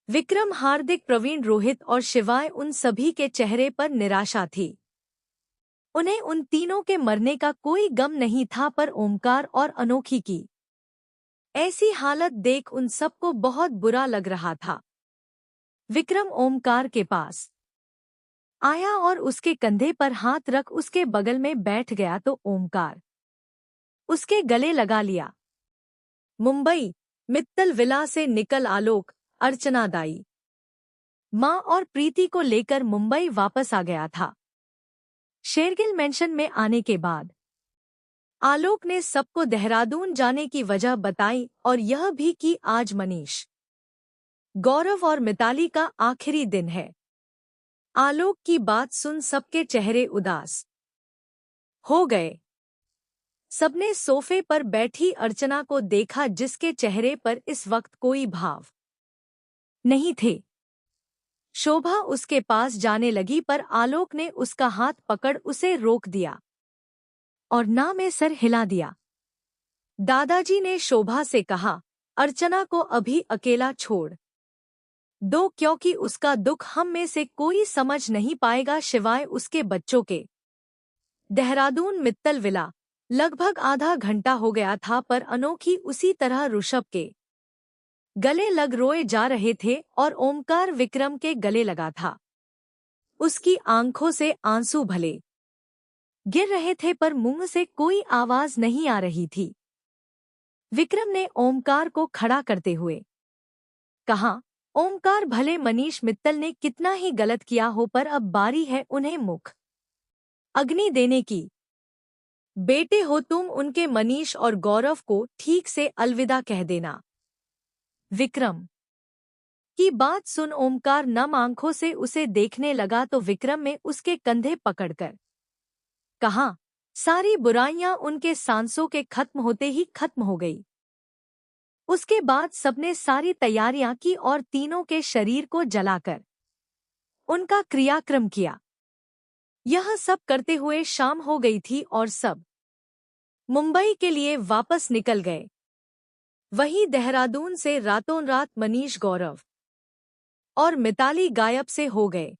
विक्रम, हार्दिक, प्रवीण, रोहित और शिवाय, उन सभी के चेहरे पर निराशा थी। उन्हें उन तीनों के मरने का कोई गम नहीं था, पर ओमकार और अनोखी की ऐसी हालत देख उन सबको बहुत बुरा लग रहा था। विक्रम ओमकार के पास आया और उसके कंधे पर हाथ रख उसके बगल में बैठ गया तो ओमकार उसके गले लगा लिया। मुंबई मित्तल विला से निकल आलोक, अर्चना, दाई माँ और प्रीति को लेकर मुंबई वापस आ गया था। शेरगिल मेंशन में आने के बाद आलोक ने सबको देहरादून जाने की वजह बताई और यह भी कि आज मनीष, गौरव और मिताली का आखिरी दिन है। आलोक की बात सुन सबके चेहरे उदास हो गए। सबने सोफे पर बैठी अर्चना को देखा, जिसके चेहरे पर इस वक्त कोई भाव नहीं थे। शोभा उसके पास जाने लगी, पर आलोक ने उसका हाथ पकड़ उसे रोक दिया और ना में सर हिला दिया। दादाजी ने शोभा से कहा, अर्चना को अभी अकेला छोड़ दो, क्योंकि उसका दुख हम में से कोई समझ नहीं पाएगा सिवाय उसके बच्चों के। देहरादून मित्तल विला लगभग आधा घंटा हो गया था, पर अनोखी उसी तरह ऋषभ के गले लग रोए जा रहे थे और ओमकार विक्रम के गले लगा था। उसकी आंखों से आंसू भले गिर रहे थे, पर मुंह से कोई आवाज नहीं आ रही थी। विक्रम ने ओमकार को खड़ा करते हुए कहा, ओमकार, भले मनीष मित्तल ने कितना ही गलत किया हो, पर अब बारी है उन्हें मुख अग्नि देने की। बेटे हो तुम उनके, मनीष और गौरव को ठीक से अलविदा कह देना। विक्रम की बात सुन ओमकार नम आंखों से उसे देखने लगा तो विक्रम ने उसके कंधे पकड़कर कहा, सारी बुराइयां उनके सांसों के खत्म होते ही खत्म हो गई। उसके बाद सबने सारी तैयारियां की और तीनों के शरीर को जलाकर उनका क्रियाक्रम किया। यह सब करते हुए शाम हो गई थी और सब मुंबई के लिए वापस निकल गए। वहीं देहरादून से रातों रात मनीष, गौरव और मिताली गायब से हो गए।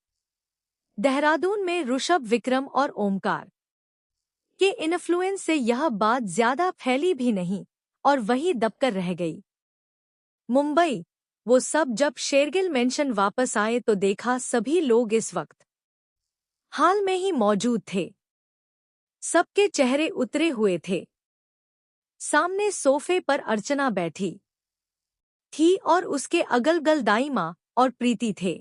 देहरादून में ऋषभ, विक्रम और ओमकार के इन्फ्लुएंस से यह बात ज्यादा फैली भी नहीं और वही दबकर रह गई। मुंबई वो सब जब शेरगिल मेंशन वापस आए तो देखा सभी लोग इस वक्त हाल में ही मौजूद थे। सबके चेहरे उतरे हुए थे। सामने सोफे पर अर्चना बैठी थी और उसके अगल-बगल दाई माँ और प्रीति थे।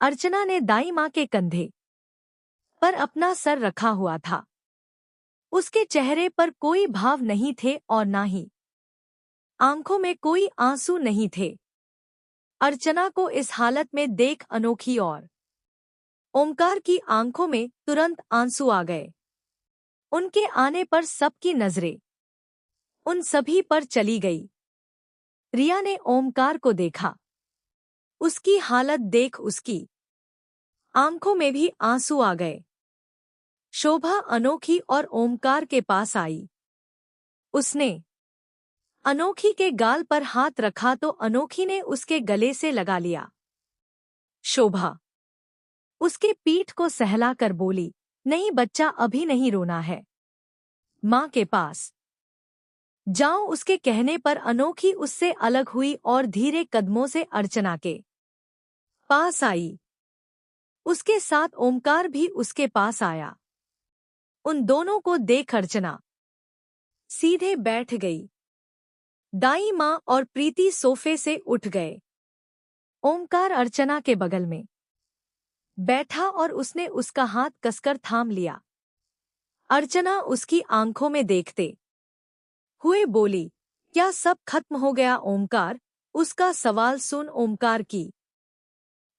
अर्चना ने दाई माँ के कंधे पर अपना सर रखा हुआ था। उसके चेहरे पर कोई भाव नहीं थे और ना ही आंखों में कोई आंसू नहीं थे। अर्चना को इस हालत में देख अनोखी और ओमकार की आंखों में तुरंत आंसू आ गए। उनके आने पर सबकी नजरें उन सभी पर चली गई। रिया ने ओमकार को देखा। उसकी हालत देख उसकी आंखों में भी आंसू आ गए। शोभा अनोखी और ओमकार के पास आई। उसने अनोखी के गाल पर हाथ रखा तो अनोखी ने उसके गले से लगा लिया। शोभा उसके पीठ को सहला कर बोली, नहीं बच्चा, अभी नहीं रोना है, माँ के पास जाओ। उसके कहने पर अनोखी उससे अलग हुई और धीरे कदमों से अर्चना के पास आई। उसके साथ ओमकार भी उसके पास आया। उन दोनों को देख अर्चना सीधे बैठ गई। दाई माँ और प्रीति सोफे से उठ गए। ओमकार अर्चना के बगल में बैठा और उसने उसका हाथ कसकर थाम लिया। अर्चना उसकी आंखों में देखते हुए बोली, क्या सब खत्म हो गया ओमकार? उसका सवाल सुन ओमकार की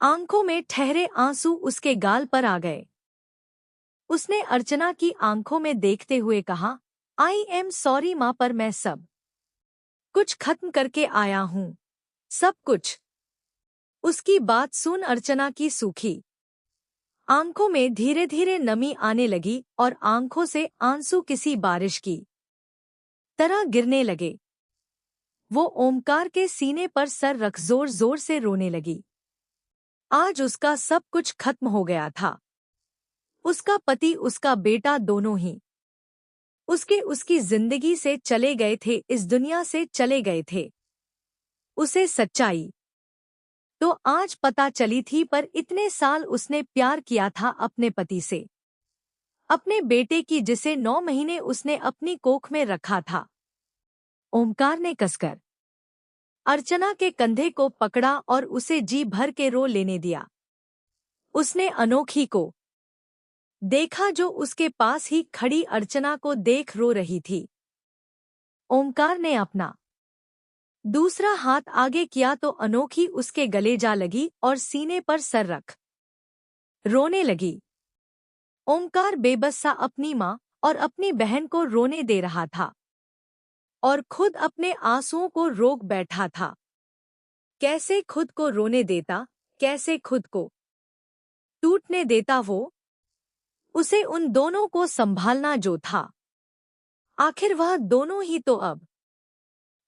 आंखों में ठहरे आंसू उसके गाल पर आ गए। उसने अर्चना की आंखों में देखते हुए कहा, आई एम सॉरी माँ, पर मैं सब कुछ खत्म करके आया हूँ, सब कुछ। उसकी बात सुन अर्चना की सूखी आंखों में धीरे धीरे नमी आने लगी और आंखों से आंसू किसी बारिश की तरह गिरने लगे। वो ओमकार के सीने पर सर रख जोर जोर से रोने लगी। आज उसका सब कुछ खत्म हो गया था। उसका पति, उसका बेटा, दोनों ही उसकी जिंदगी से चले गए थे, इस दुनिया से चले गए थे। उसे सच्चाई तो आज पता चली थी, पर इतने साल उसने प्यार किया था अपने पति से, अपने बेटे की, जिसे 9 महीने उसने अपनी कोख में रखा था। ओमकार ने कसकर अर्चना के कंधे को पकड़ा और उसे जी भर के रो लेने दिया। उसने अनोखी को देखा, जो उसके पास ही खड़ी अर्चना को देख रो रही थी। ओमकार ने अपना दूसरा हाथ आगे किया तो अनोखी उसके गले जा लगी और सीने पर सर रख रोने लगी। ओमकार बेबस सा अपनी माँ और अपनी बहन को रोने दे रहा था और खुद अपने आंसुओं को रोक बैठा था। कैसे खुद को रोने देता, कैसे खुद को टूटने देता वो? उसे उन दोनों को संभालना जो था, आखिर वह दोनों ही तो अब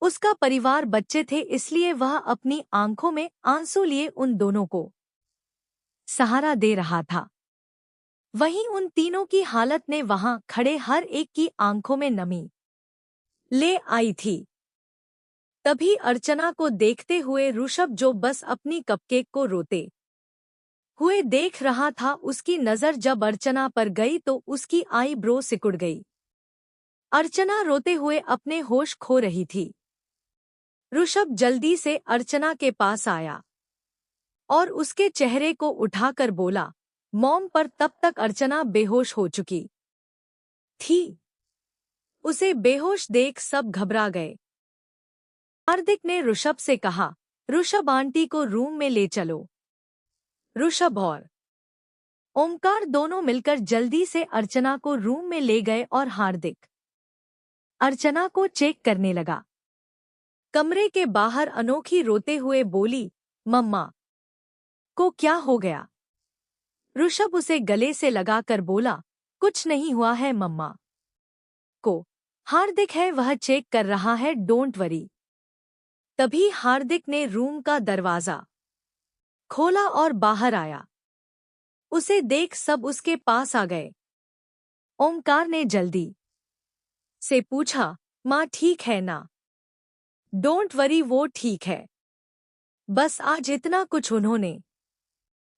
उसका परिवार, बच्चे थे, इसलिए वह अपनी आंखों में आंसू लिए उन दोनों को सहारा दे रहा था। वहीं उन तीनों की हालत ने वहां खड़े हर एक की आंखों में नमी ले आई थी। तभी अर्चना को देखते हुए ऋषभ, जो बस अपनी कपकेक को रोते हुए देख रहा था, उसकी नजर जब अर्चना पर गई तो उसकी आईब्रो सिकुड़ गई। अर्चना रोते हुए अपने होश खो रही थी। ऋषभ जल्दी से अर्चना के पास आया और उसके चेहरे को उठाकर बोला, मॉम, पर तब तक अर्चना बेहोश हो चुकी थी। उसे बेहोश देख सब घबरा गए। हार्दिक ने ऋषभ से कहा, ऋषभ, आंटी को रूम में ले चलो। ऋषभ और ओमकार दोनों मिलकर जल्दी से अर्चना को रूम में ले गए और हार्दिक अर्चना को चेक करने लगा। कमरे के बाहर अनोखी रोते हुए बोली, मम्मा को क्या हो गया? ऋषभ उसे गले से लगाकर बोला, कुछ नहीं हुआ है मम्मा को। हार्दिक है, वह चेक कर रहा है, डोंट वरी। तभी हार्दिक ने रूम का दरवाजा खोला और बाहर आया। उसे देख सब उसके पास आ गए। ओमकार ने जल्दी से पूछा, माँ ठीक है ना? डोंट वरी, वो ठीक है। बस आज इतना कुछ उन्होंने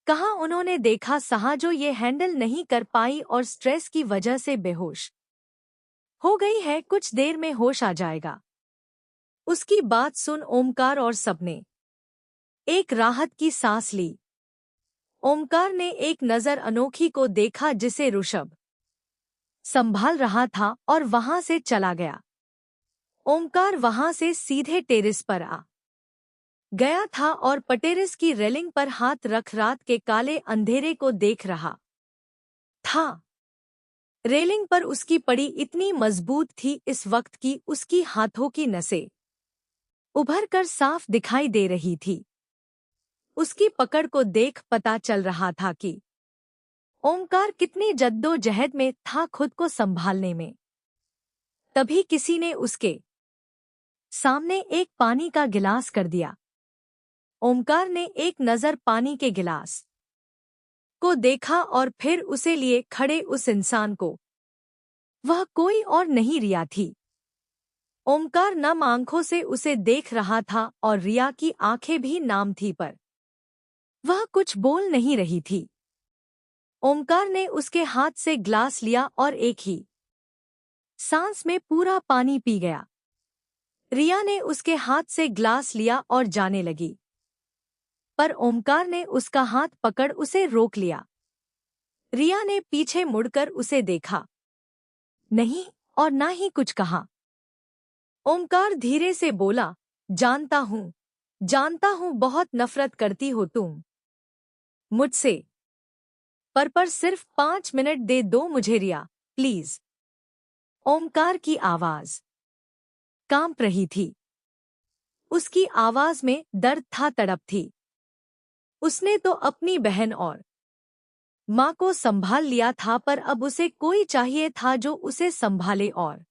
कहा। उन्होंने देखा सहा जो ये हैंडल नहीं कर पाई और स्ट्रेस की वजह से बेहोश हो गई है, कुछ देर में होश आ जाएगा। उसकी बात सुन ओमकार और सबने एक राहत की सांस ली। ओमकार ने एक नजर अनोखी को देखा, जिसे ऋषभ संभाल रहा था, और वहां से चला गया। ओमकार वहां से सीधे टेरेस पर आ गया था और पटेरेस की रेलिंग पर हाथ रख रात के काले अंधेरे को देख रहा था। रेलिंग पर उसकी पड़ी इतनी मजबूत थी, इस वक्त की उसकी हाथों की नसें उभर कर साफ दिखाई दे रही थी। उसकी पकड़ को देख पता चल रहा था कि ओमकार कितनी जद्दोजहद में था खुद को संभालने में। तभी किसी ने उसके सामने एक पानी का गिलास कर दिया। ओमकार ने एक नजर पानी के गिलास को देखा और फिर उसे लिए खड़े उस इंसान को। वह कोई और नहीं, रिया थी। ओमकार नम आंखों से उसे देख रहा था और रिया की आंखें भी नाम थी, पर वह कुछ बोल नहीं रही थी। ओमकार ने उसके हाथ से ग्लास लिया और एक ही सांस में पूरा पानी पी गया। रिया ने उसके हाथ से ग्लास लिया और जाने लगी, पर ओमकार ने उसका हाथ पकड़ उसे रोक लिया। रिया ने पीछे मुड़कर उसे देखा नहीं और ना ही कुछ कहा। ओमकार धीरे से बोला, जानता हूँ बहुत नफरत करती हो तुम मुझसे, पर सिर्फ 5 मिनट दे दो मुझे रिया, प्लीज। ओमकार की आवाज कांप रही थी। उसकी आवाज में दर्द था, तड़प थी। उसने तो अपनी बहन और माँ को संभाल लिया था, पर अब उसे कोई चाहिए था जो उसे संभाले और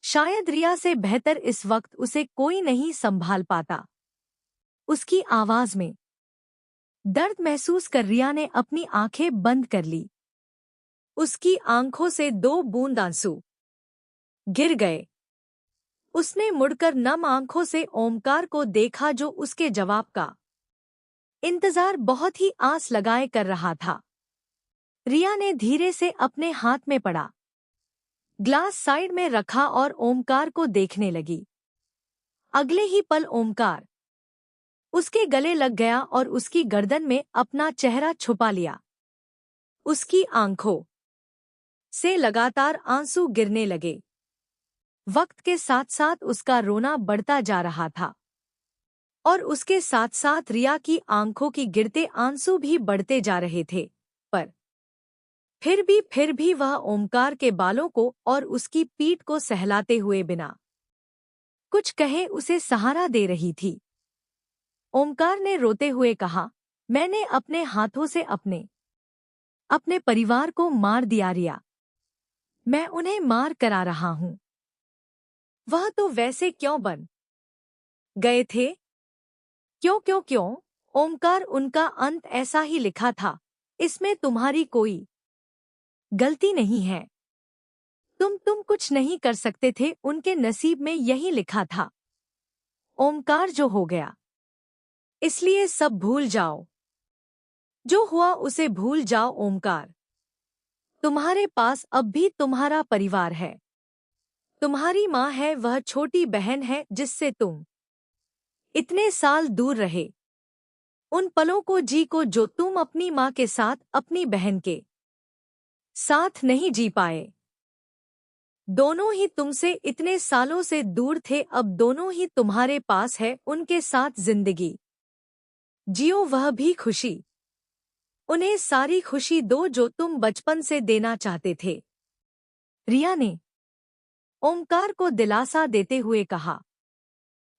शायद रिया से बेहतर इस वक्त उसे कोई नहीं संभाल पाता। उसकी आवाज में दर्द महसूस कर रिया ने अपनी आंखें बंद कर ली। उसकी आंखों से 2 बूंद आंसू गिर गए। उसने मुड़कर नम आंखों से ओमकार को देखा जो उसके जवाब का इंतजार बहुत ही आस लगाए कर रहा था। रिया ने धीरे से अपने हाथ में पड़ा ग्लास साइड में रखा और ओमकार को देखने लगी। अगले ही पल ओमकार उसके गले लग गया और उसकी गर्दन में अपना चेहरा छुपा लिया। उसकी आंखों से लगातार आंसू गिरने लगे। वक्त के साथ साथ उसका रोना बढ़ता जा रहा था और उसके साथ साथ रिया की आंखों की गिरते आंसू भी बढ़ते जा रहे थे। पर फिर भी वह ओमकार के बालों को और उसकी पीठ को सहलाते हुए बिना कुछ कहे उसे सहारा दे रही थी। ओमकार ने रोते हुए कहा, मैंने अपने हाथों से अपने परिवार को मार दिया रिया। मैं उन्हें मार करा रहा हूं। वह तो वैसे क्यों बन गए थे? क्यों? ओमकार, उनका अंत ऐसा ही लिखा था। इसमें तुम्हारी कोई गलती नहीं है। तुम कुछ नहीं कर सकते थे। उनके नसीब में यही लिखा था। ओमकार, जो हो गया इसलिए सब भूल जाओ। जो हुआ उसे भूल जाओ ओमकार। तुम्हारे पास अब भी तुम्हारा परिवार है। तुम्हारी माँ है, वह छोटी बहन है जिससे तुम इतने साल दूर रहे। उन पलों को जी को जो तुम अपनी माँ के साथ, अपनी बहन के साथ नहीं जी पाए। दोनों ही तुमसे इतने सालों से दूर थे, अब दोनों ही तुम्हारे पास है। उनके साथ जिंदगी जियो, वह भी खुशी। उन्हें सारी खुशी दो जो तुम बचपन से देना चाहते थे। रिया ने ओमकार को दिलासा देते हुए कहा।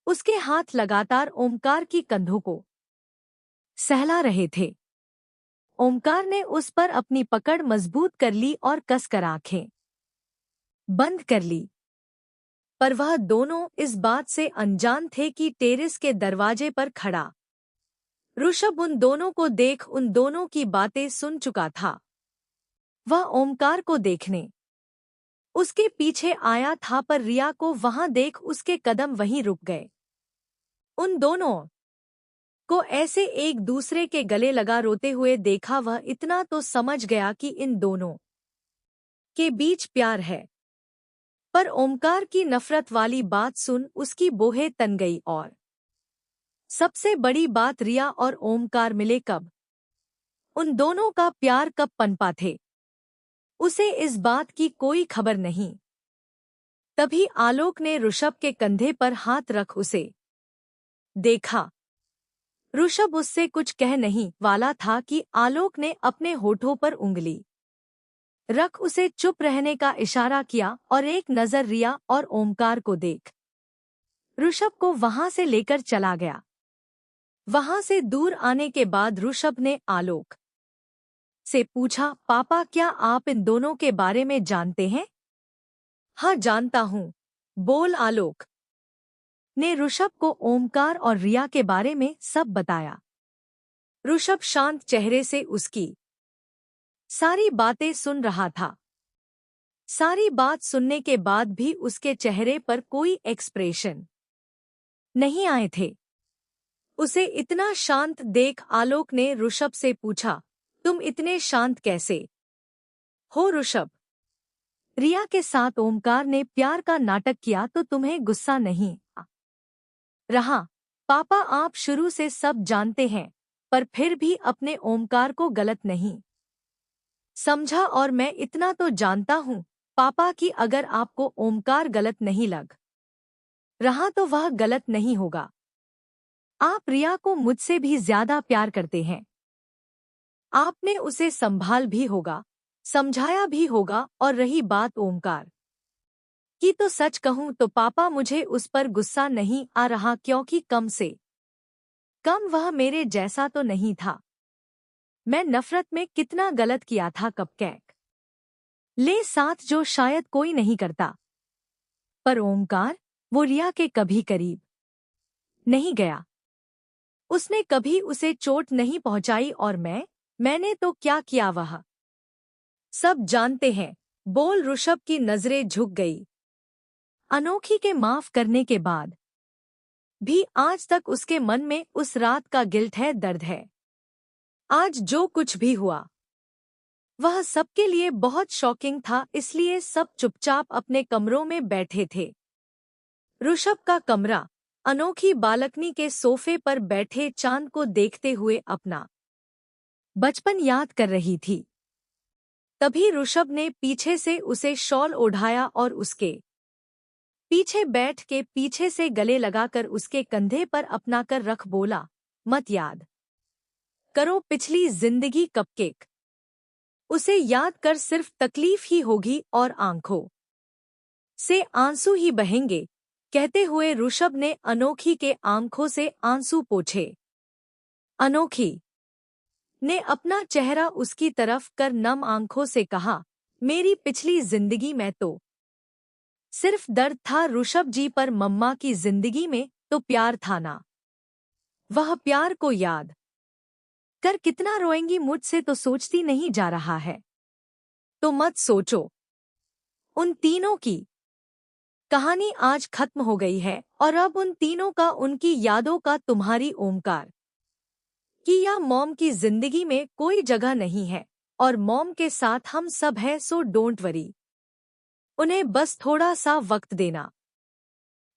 उसके हाथ लगातार ओमकार की कंधों को सहला रहे थे। ओमकार ने उस पर अपनी पकड़ मजबूत कर ली और कसकर आंखें बंद कर ली। पर वह दोनों इस बात से अनजान थे कि टेरेस के दरवाजे पर खड़ा ऋषभ उन दोनों को देख उन दोनों की बातें सुन चुका था। वह ओमकार को देखने उसके पीछे आया था, पर रिया को वहां देख उसके कदम वहीं रुक गए। उन दोनों को ऐसे एक दूसरे के गले लगा रोते हुए देखा, वह इतना तो समझ गया कि इन दोनों के बीच प्यार है। पर ओमकार की नफरत वाली बात सुन उसकी बोहें तन गई। और सबसे बड़ी बात, रिया और ओमकार मिले कब? उन दोनों का प्यार कब पनपा थे? उसे इस बात की कोई खबर नहीं। तभी आलोक ने ऋषभ के कंधे पर हाथ रख उसे देखा। ऋषभ उससे कुछ कह नहीं वाला था कि आलोक ने अपने होठों पर उंगली रख उसे चुप रहने का इशारा किया और एक नजर रिया और ओमकार को देख ऋषभ को वहां से लेकर चला गया। वहां से दूर आने के बाद ऋषभ ने आलोक से पूछा, पापा, क्या आप इन दोनों के बारे में जानते हैं? हाँ, जानता हूँ, बोल। आलोक ने ऋषभ को ओमकार और रिया के बारे में सब बताया। ऋषभ शांत चेहरे से उसकी सारी बातें सुन रहा था। सारी बात सुनने के बाद भी उसके चेहरे पर कोई एक्सप्रेशन नहीं आए थे। उसे इतना शांत देख आलोक ने ऋषभ से पूछा, तुम इतने शांत कैसे हो ऋषभ? रिया के साथ ओमकार ने प्यार का नाटक किया तो तुम्हें गुस्सा नहीं आ रहा? पापा, आप शुरू से सब जानते हैं, पर फिर भी अपने ओमकार को गलत नहीं समझा। और मैं इतना तो जानता हूँ पापा कि अगर आपको ओमकार गलत नहीं लग रहा तो वह गलत नहीं होगा। आप रिया को मुझसे भी ज्यादा प्यार करते हैं। आपने उसे संभाल भी होगा, समझाया भी होगा। और रही बात ओमकार की, तो सच कहूं तो पापा, मुझे उस पर गुस्सा नहीं आ रहा, क्योंकि कम से कम वह मेरे जैसा तो नहीं था। मैं नफरत में कितना गलत किया था कपकैक ले साथ, जो शायद कोई नहीं करता। पर ओमकार, वो रिया के कभी करीब नहीं गया। उसने कभी उसे चोट नहीं पहुंचाई और मैंने तो क्या किया वह सब जानते हैं, बोल ऋषभ की नजरें झुक गई। अनोखी के माफ करने के बाद भी आज तक उसके मन में उस रात का गिल्ट है, दर्द है। आज जो कुछ भी हुआ वह सबके लिए बहुत शॉकिंग था, इसलिए सब चुपचाप अपने कमरों में बैठे थे। ऋषभ का कमरा अनोखी बालकनी के सोफे पर बैठे चांद को देखते हुए अपना बचपन याद कर रही थी। तभी ऋषभ ने पीछे से उसे शॉल ओढ़ाया और उसके पीछे बैठ के पीछे से गले लगाकर उसके कंधे पर अपना कर रख बोला, मत याद करो पिछली जिंदगी कपकेक। उसे याद कर सिर्फ तकलीफ ही होगी और आंखों से आंसू ही बहेंगे। कहते हुए ऋषभ ने अनोखी के आंखों से आंसू पोंछे। अनोखी ने अपना चेहरा उसकी तरफ कर नम आंखों से कहा, मेरी पिछली जिंदगी में तो सिर्फ दर्द था ऋषभ जी, पर मम्मा की जिंदगी में तो प्यार था ना। वह प्यार को याद कर कितना रोएंगी, मुझसे तो सोचती नहीं जा रहा है। तो मत सोचो। उन तीनों की कहानी आज खत्म हो गई है और अब उन तीनों का, उनकी यादों का तुम्हारी ओमकार की या मॉम की जिंदगी में कोई जगह नहीं है और मॉम के साथ हम सब हैं, सो डोंट वरी। उन्हें बस थोड़ा सा वक्त देना।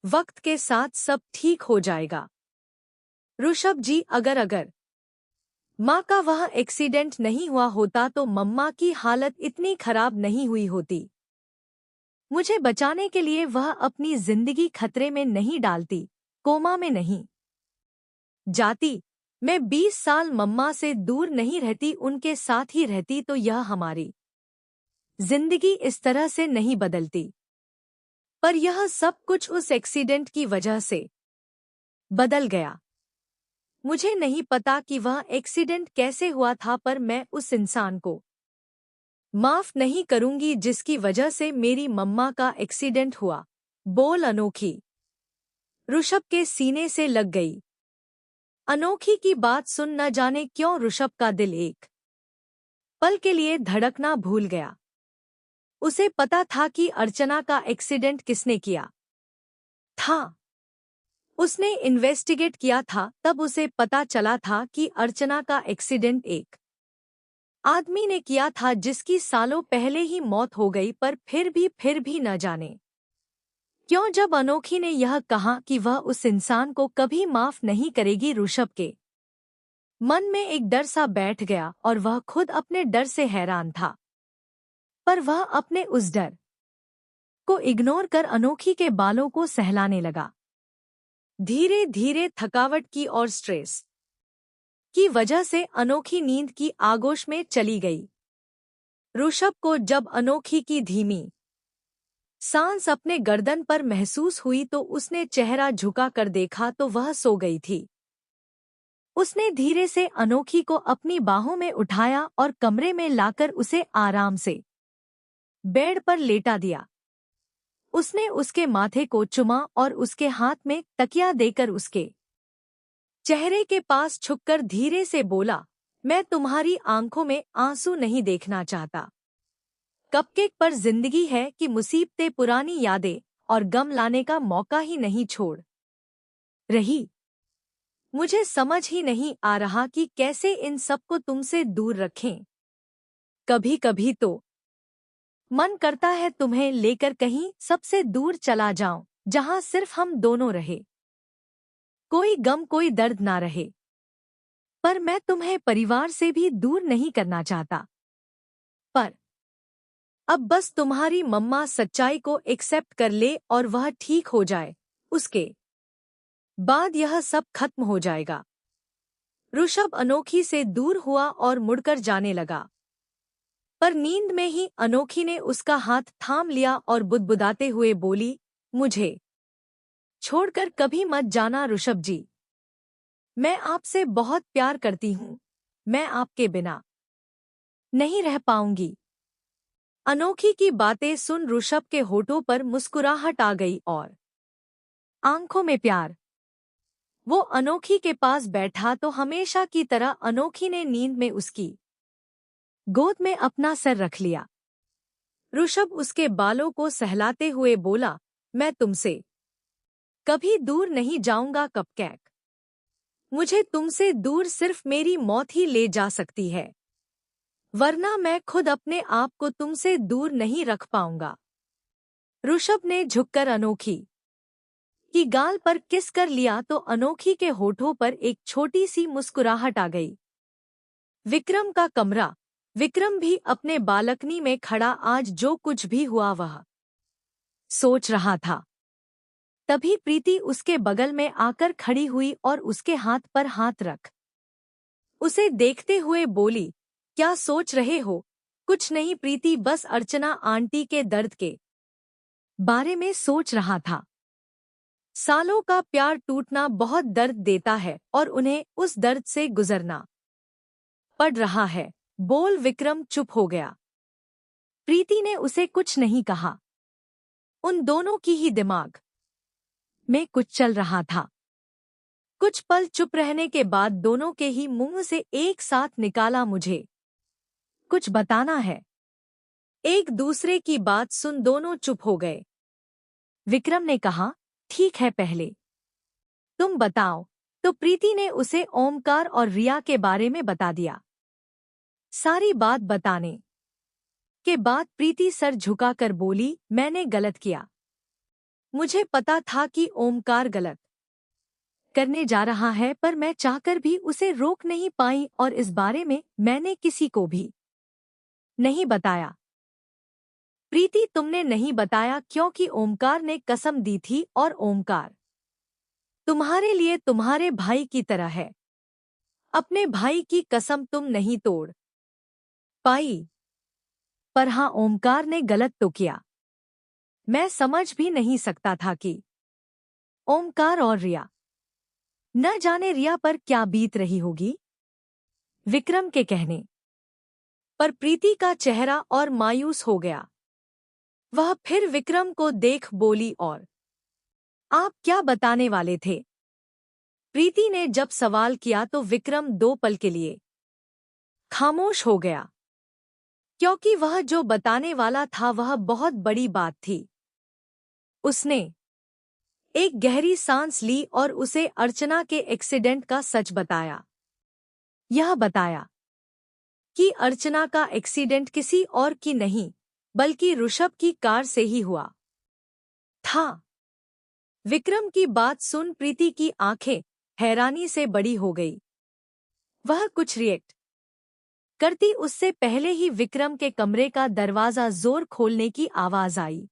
वक्त के साथ सब ठीक हो जाएगा। ऋषभ जी, अगर माँ का वह एक्सीडेंट नहीं हुआ होता तो मम्मा की हालत इतनी खराब नहीं हुई होती। मुझे बचाने के लिए वह अपनी जिंदगी खतरे में नहीं डालती, कोमा में नहीं जाती। मैं 20 साल मम्मा से दूर नहीं रहती, उनके साथ ही रहती तो यह हमारी जिंदगी इस तरह से नहीं बदलती। पर यह सब कुछ उस एक्सीडेंट की वजह से बदल गया। मुझे नहीं पता कि वह एक्सीडेंट कैसे हुआ था, पर मैं उस इंसान को माफ नहीं करूंगी जिसकी वजह से मेरी मम्मा का एक्सीडेंट हुआ, बोल अनोखी ऋषभ के सीने से लग गई। अनोखी की बात सुन न जाने क्यों ऋषभ का दिल एक पल के लिए धड़कना भूल गया। उसे पता था कि अर्चना का एक्सीडेंट किसने किया था। उसने इन्वेस्टिगेट किया था, तब उसे पता चला था कि अर्चना का एक्सीडेंट एक आदमी ने किया था जिसकी सालों पहले ही मौत हो गई, पर फिर भी न जाने क्यों जब अनोखी ने यह कहा कि वह उस इंसान को कभी माफ नहीं करेगी, ऋषभ के मन में एक डर सा बैठ गया और वह खुद अपने डर से हैरान था। पर वह अपने उस डर को इग्नोर कर अनोखी के बालों को सहलाने लगा। धीरे धीरे थकावट की और स्ट्रेस की वजह से अनोखी नींद की आगोश में चली गई। ऋषभ को जब अनोखी की धीमी सांस अपने गर्दन पर महसूस हुई तो उसने चेहरा झुका कर देखा तो वह सो गई थी। उसने धीरे से अनोखी को अपनी बाहों में उठाया और कमरे में लाकर उसे आराम से बेड पर लेटा दिया। उसने उसके माथे को चुमा और उसके हाथ में तकिया देकर उसके चेहरे के पास झुककर धीरे से बोला, मैं तुम्हारी आंखों में आंसू नहीं देखना चाहता। कपकेक पर जिंदगी है कि मुसीबतें पुरानी यादें और गम लाने का मौका ही नहीं छोड़ रही। मुझे समझ ही नहीं आ रहा कि कैसे इन सबको तुमसे दूर रखें। कभी कभी तो मन करता है तुम्हें लेकर कहीं सबसे दूर चला जाऊं, जहां सिर्फ हम दोनों रहे, कोई गम कोई दर्द ना रहे। पर मैं तुम्हें परिवार से भी दूर नहीं करना चाहता। पर अब बस तुम्हारी मम्मा सच्चाई को एक्सेप्ट कर ले और वह ठीक हो जाए, उसके बाद यह सब खत्म हो जाएगा। ऋषभ अनोखी से दूर हुआ और मुड़कर जाने लगा, पर नींद में ही अनोखी ने उसका हाथ थाम लिया और बुदबुदाते हुए बोली, मुझे छोड़कर कभी मत जाना ऋषभ जी। मैं आपसे बहुत प्यार करती हूँ। मैं आपके बिना नहीं रह पाऊंगी। अनोखी की बातें सुन ऋषभ के होठों पर मुस्कुराहट आ गई और आंखों में प्यार। वो अनोखी के पास बैठा तो हमेशा की तरह अनोखी ने नींद में उसकी गोद में अपना सर रख लिया। ऋषभ उसके बालों को सहलाते हुए बोला, मैं तुमसे कभी दूर नहीं जाऊंगा कपकैक। मुझे तुमसे दूर सिर्फ मेरी मौत ही ले जा सकती है, वरना मैं खुद अपने आप को तुमसे दूर नहीं रख पाऊंगा। ऋषभ ने झुककर अनोखी की गाल पर किस कर लिया तो अनोखी के होठों पर एक छोटी सी मुस्कुराहट आ गई। विक्रम का कमरा। विक्रम भी अपने बालकनी में खड़ा आज जो कुछ भी हुआ वह सोच रहा था। तभी प्रीति उसके बगल में आकर खड़ी हुई और उसके हाथ पर हाथ रख उसे देखते हुए बोली, क्या सोच रहे हो? कुछ नहीं प्रीति, बस अर्चना आंटी के दर्द के बारे में सोच रहा था। सालों का प्यार टूटना बहुत दर्द देता है और उन्हें उस दर्द से गुजरना पड़ रहा है। बोल। विक्रम चुप हो गया। प्रीति ने उसे कुछ नहीं कहा। उन दोनों की ही दिमाग में कुछ चल रहा था। कुछ पल चुप रहने के बाद दोनों के ही मुंह से एक साथ निकाला, मुझे कुछ बताना है। एक दूसरे की बात सुन दोनों चुप हो गए। विक्रम ने कहा, ठीक है पहले तुम बताओ। तो प्रीति ने उसे ओमकार और रिया के बारे में बता दिया। सारी बात बताने के बाद प्रीति सर झुकाकर बोली, मैंने गलत किया। मुझे पता था कि ओमकार गलत करने जा रहा है, पर मैं चाहकर भी उसे रोक नहीं पाई और इस बारे में मैंने किसी को भी नहीं बताया। प्रीति, तुमने नहीं बताया क्योंकि ओमकार ने कसम दी थी और ओमकार तुम्हारे लिए तुम्हारे भाई की तरह है। अपने भाई की कसम तुम नहीं तोड़ पाई। पर हाँ, ओमकार ने गलत तो किया। मैं समझ भी नहीं सकता था कि ओमकार और रिया, न जाने रिया पर क्या बीत रही होगी। विक्रम के कहने पर प्रीति का चेहरा और मायूस हो गया। वह फिर विक्रम को देख बोली, और आप क्या बताने वाले थे? प्रीति ने जब सवाल किया तो विक्रम 2 पल के लिए खामोश हो गया, क्योंकि वह जो बताने वाला था वह बहुत बड़ी बात थी। उसने एक गहरी सांस ली और उसे अर्चना के एक्सीडेंट का सच बताया। यह बताया कि अर्चना का एक्सीडेंट किसी और की नहीं बल्कि ऋषभ की कार से ही हुआ था। विक्रम की बात सुन प्रीति की आंखें हैरानी से बड़ी हो गई। वह कुछ रिएक्ट करती उससे पहले ही विक्रम के कमरे का दरवाजा जोर खोलने की आवाज आई।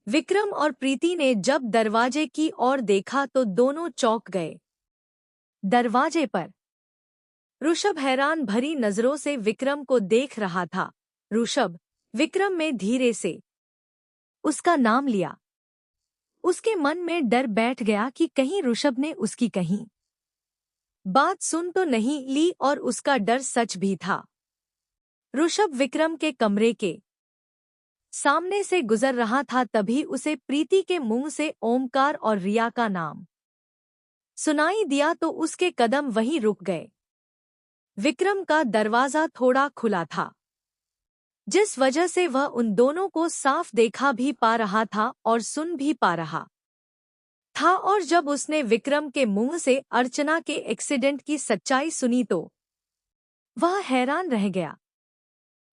विक्रम और प्रीति ने जब दरवाजे की ओर देखा तो दोनों चौंक गए। दरवाजे पर ऋषभ हैरान भरी नजरों से विक्रम को देख रहा था। ऋषभ। विक्रम में धीरे से उसका नाम लिया। उसके मन में डर बैठ गया कि कहीं ऋषभ ने उसकी कहीं बात सुन तो नहीं ली, और उसका डर सच भी था। ऋषभ विक्रम के कमरे के सामने से गुजर रहा था, तभी उसे प्रीति के मुंह से ओमकार और रिया का नाम सुनाई दिया तो उसके कदम वहीं रुक गए। विक्रम का दरवाजा थोड़ा खुला था, जिस वजह से वह उन दोनों को साफ देखा भी पा रहा था और सुन भी पा रहा था। और जब उसने विक्रम के मुंह से अर्चना के एक्सीडेंट की सच्चाई सुनी तो वह हैरान रह गया।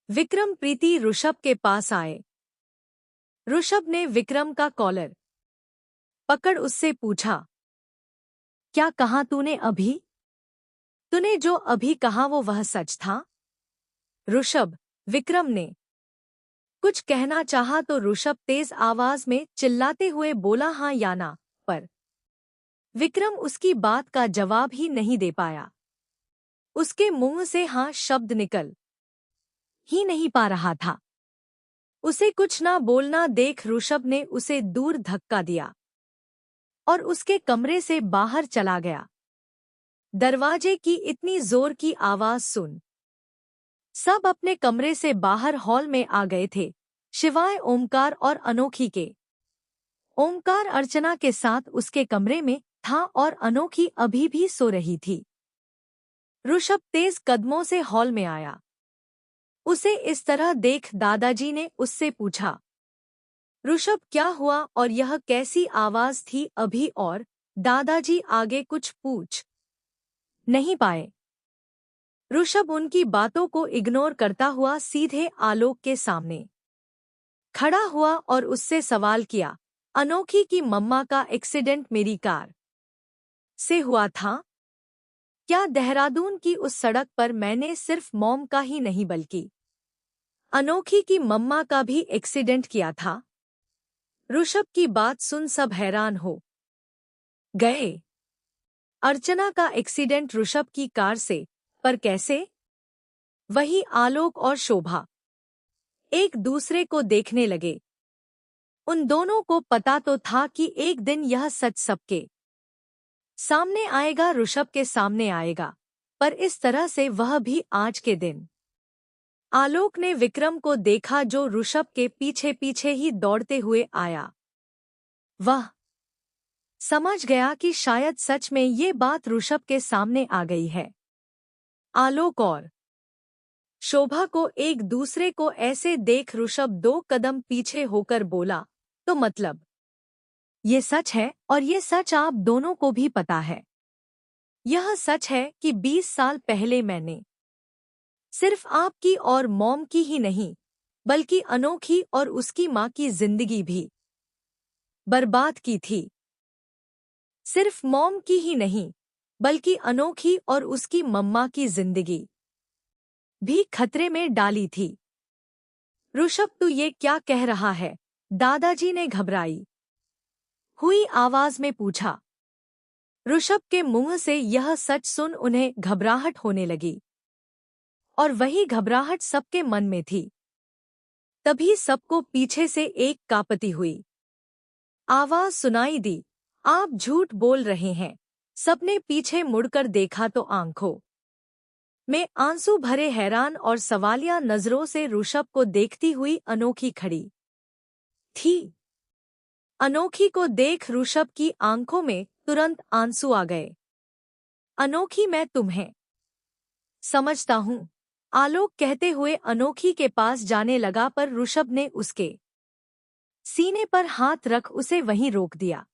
विक्रम प्रीति ऋषभ के पास आए। ऋषभ ने विक्रम का कॉलर पकड़ उससे पूछा, क्या कहा तूने अभी? तूने जो अभी कहा वह सच था? ऋषभ। विक्रम ने कुछ कहना चाहा तो ऋषभ तेज आवाज में चिल्लाते हुए बोला, हाँ या ना, पर विक्रम उसकी बात का जवाब ही नहीं दे पाया। उसके मुंह से हाँ शब्द निकल ही नहीं पा रहा था। उसे कुछ ना बोलना देख ऋषभ ने उसे दूर धक्का दिया और उसके कमरे से बाहर चला गया। दरवाजे की इतनी जोर की आवाज सुन सब अपने कमरे से बाहर हॉल में आ गए थे, शिवाय ओमकार और अनोखी के। ओमकार अर्चना के साथ उसके कमरे में था और अनोखी अभी भी सो रही थी। ऋषभ तेज कदमों से हॉल में आया। उसे इस तरह देख दादाजी ने उससे पूछा, ऋषभ क्या हुआ और यह कैसी आवाज थी अभी? और दादाजी आगे कुछ पूछ नहीं पाए। ऋषभ उनकी बातों को इग्नोर करता हुआ सीधे आलोक के सामने खड़ा हुआ और उससे सवाल किया, अनोखी की मम्मा का एक्सीडेंट मेरी कार से हुआ था क्या? देहरादून की उस सड़क पर मैंने सिर्फ मॉम का ही नहीं बल्कि अनोखी की मम्मा का भी एक्सीडेंट किया था। ऋषभ की बात सुन सब हैरान हो गए। अर्चना का एक्सीडेंट ऋषभ की कार से, पर कैसे? वही आलोक और शोभा एक दूसरे को देखने लगे। उन दोनों को पता तो था कि एक दिन यह सच सबके सामने आएगा, ऋषभ के सामने आएगा, पर इस तरह से वह भी आज के दिन। आलोक ने विक्रम को देखा जो ऋषभ के पीछे पीछे ही दौड़ते हुए आया। वह समझ गया कि शायद सच में ये बात ऋषभ के सामने आ गई है। आलोक और शोभा को एक दूसरे को ऐसे देख ऋषभ 2 कदम पीछे होकर बोला, तो मतलब ये सच है और ये सच आप दोनों को भी पता है। यह सच है कि 20 साल पहले मैंने सिर्फ आपकी और मॉम की ही नहीं, बल्कि अनोखी और उसकी माँ की जिंदगी भी बर्बाद की थी। सिर्फ मॉम की ही नहीं, बल्कि अनोखी और उसकी मम्मा की जिंदगी भी खतरे में डाली थी। ऋषभ तू ये क्या कह रहा है? दादाजी ने घबराई हुई आवाज में पूछा। ऋषभ के मुंह से यह सच सुन उन्हें घबराहट होने लगी और वही घबराहट सबके मन में थी। तभी सबको पीछे से एक कापती हुई आवाज सुनाई दी, आप झूठ बोल रहे हैं। सबने पीछे मुड़कर देखा तो आंखों में आंसू भरे हैरान और सवालिया नजरों से ऋषभ को देखती हुई अनोखी खड़ी थी। अनोखी को देख ऋषभ की आंखों में तुरंत आंसू आ गए। अनोखी मैं तुम्हें समझता हूँ, आलोक कहते हुए अनोखी के पास जाने लगा, पर ऋषभ ने उसके सीने पर हाथ रख उसे वहीं रोक दिया।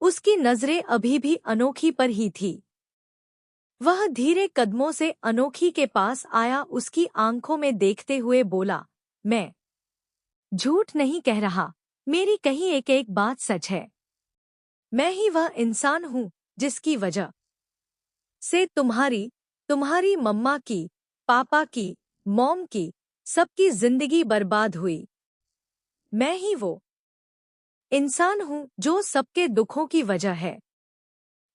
उसकी नजरें अभी भी अनोखी पर ही थी। वह धीरे कदमों से अनोखी के पास आया, उसकी आंखों में देखते हुए बोला, मैं झूठ नहीं कह रहा, मेरी कही एक एक बात सच है। मैं ही वह इंसान हूँ जिसकी वजह से तुम्हारी मम्मा की, पापा की, मॉम की, सबकी जिंदगी बर्बाद हुई। मैं ही वो इंसान हूँ जो सबके दुखों की वजह है।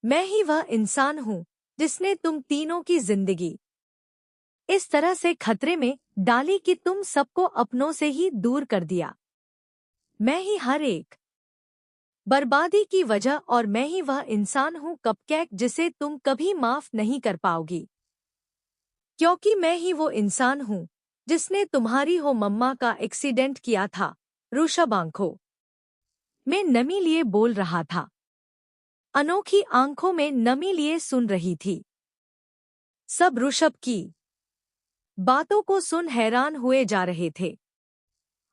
मैं ही वह इंसान हूँ जिसने तुम तीनों की जिंदगी इस तरह से खतरे में डाली कि तुम सबको अपनों से ही दूर कर दिया। मैं ही हर एक बर्बादी की वजह, और मैं ही वह इंसान हूँ कपकेक जिसे तुम कभी माफ नहीं कर पाओगी, क्योंकि मैं ही वो इंसान हूँ जिसने तुम्हारी हो मम्मा का एक्सीडेंट किया था। ऋषभ आंखों में नमी लिए बोल रहा था। अनोखी आंखों में नमी लिए सुन रही थी। सब ऋषभ की बातों को सुन हैरान हुए जा रहे थे।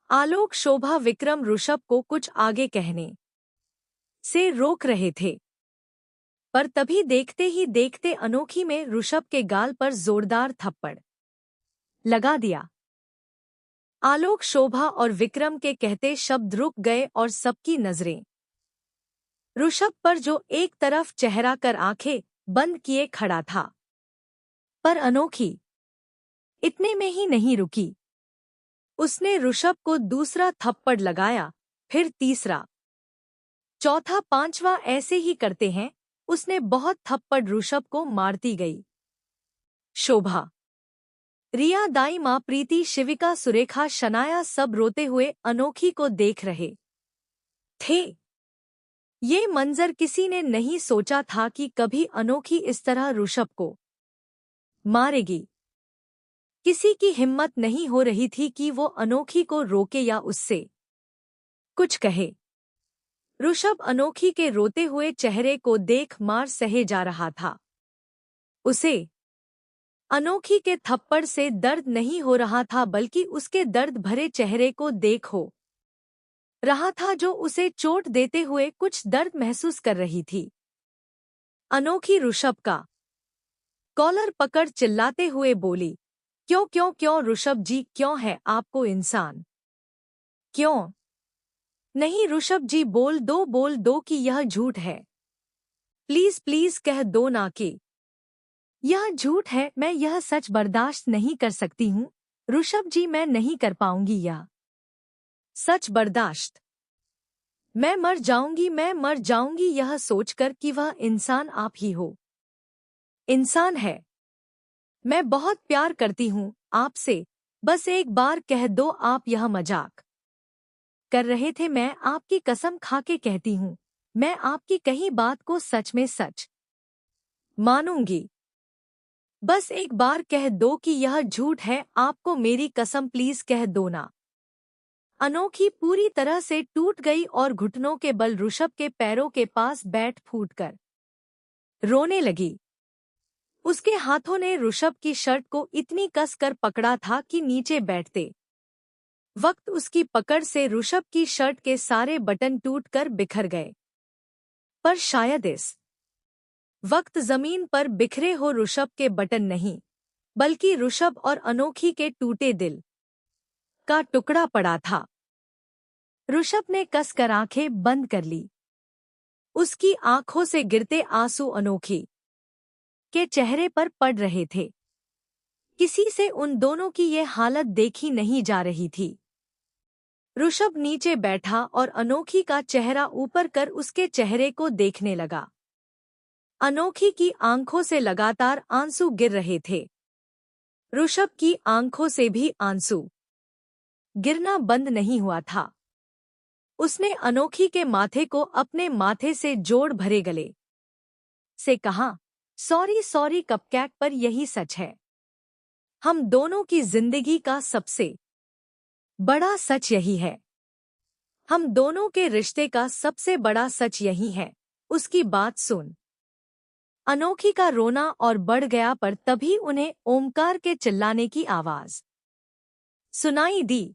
आलोक, शोभा, विक्रम ऋषभ को कुछ आगे कहने से रोक रहे थे, पर तभी देखते ही देखते अनोखी में ऋषभ के गाल पर जोरदार थप्पड़ लगा दिया। आलोक, शोभा और विक्रम के कहते शब्द रुक गए और सबकी नजरें ऋषभ पर जो एक तरफ चेहरा कर आंखें बंद किए खड़ा था। पर अनोखी इतने में ही नहीं रुकी। उसने ऋषभ को दूसरा थप्पड़ लगाया, फिर तीसरा, चौथा, पांचवा, ऐसे ही करते हैं उसने बहुत थप्पड़ ऋषभ को मारती गई। शोभा, रिया, दाई माँ, प्रीति, शिविका, सुरेखा, शनाया सब रोते हुए अनोखी को देख रहे थे। ये मंजर किसी ने नहीं सोचा था कि कभी अनोखी इस तरह ऋषभ को मारेगी। किसी की हिम्मत नहीं हो रही थी कि वो अनोखी को रोके या उससे कुछ कहे। ऋषभ अनोखी के रोते हुए चेहरे को देख मार सहे जा रहा था। उसे अनोखी के थप्पड़ से दर्द नहीं हो रहा था, बल्कि उसके दर्द भरे चेहरे को देख हो रहा था, जो उसे चोट देते हुए कुछ दर्द महसूस कर रही थी। अनोखी ऋषभ का कॉलर पकड़ चिल्लाते हुए बोली, क्यों क्यों क्यों ऋषभ जी, क्यों है आपको इंसान? क्यों नहीं ऋषभ जी, बोल दो कि यह झूठ है। प्लीज प्लीज कह दो ना कि यह झूठ है। मैं यह सच बर्दाश्त नहीं कर सकती हूँ ऋषभ जी, मैं नहीं कर पाऊंगी यह सच बर्दाश्त। मैं मर जाऊंगी यह सोचकर कि वह इंसान आप ही हो। इंसान है। मैं बहुत प्यार करती हूँ आपसे, बस एक बार कह दो आप यह मजाक कर रहे थे। मैं आपकी कसम खा के कहती हूँ, मैं आपकी कही बात को सच में सच मानूंगी। बस एक बार कह दो कि यह झूठ है, आपको मेरी कसम, प्लीज कह दो ना। अनोखी पूरी तरह से टूट गई और घुटनों के बल ऋषभ के पैरों के पास बैठ फूटकर रोने लगी। उसके हाथों ने ऋषभ की शर्ट को इतनी कस कर पकड़ा था कि नीचे बैठते वक्त उसकी पकड़ से ऋषभ की शर्ट के सारे बटन टूटकर बिखर गए। पर शायद इस वक्त जमीन पर बिखरे हो ऋषभ के बटन नहीं, बल्कि ऋषभ और अनोखी के टूटे दिल का टुकड़ा पड़ा था। ऋषभ ने कसकर आंखें बंद कर ली। उसकी आंखों से गिरते आंसू अनोखी के चेहरे पर पड़ रहे थे। किसी से उन दोनों की ये हालत देखी नहीं जा रही थी। ऋषभ नीचे बैठा और अनोखी का चेहरा ऊपर कर उसके चेहरे को देखने लगा। अनोखी की आंखों से लगातार आंसू गिर रहे थे। ऋषभ की आंखों से भी आंसू गिरना बंद नहीं हुआ था। उसने अनोखी के माथे को अपने माथे से जोड़ भरे गले से कहा, सॉरी सॉरी कपकैक, पर यही सच है। हम दोनों की जिंदगी का सबसे बड़ा सच यही है। हम दोनों के रिश्ते का सबसे बड़ा सच यही है। उसकी बात सुन अनोखी का रोना और बढ़ गया, पर तभी उन्हें ओमकार के चिल्लाने की आवाज सुनाई दी।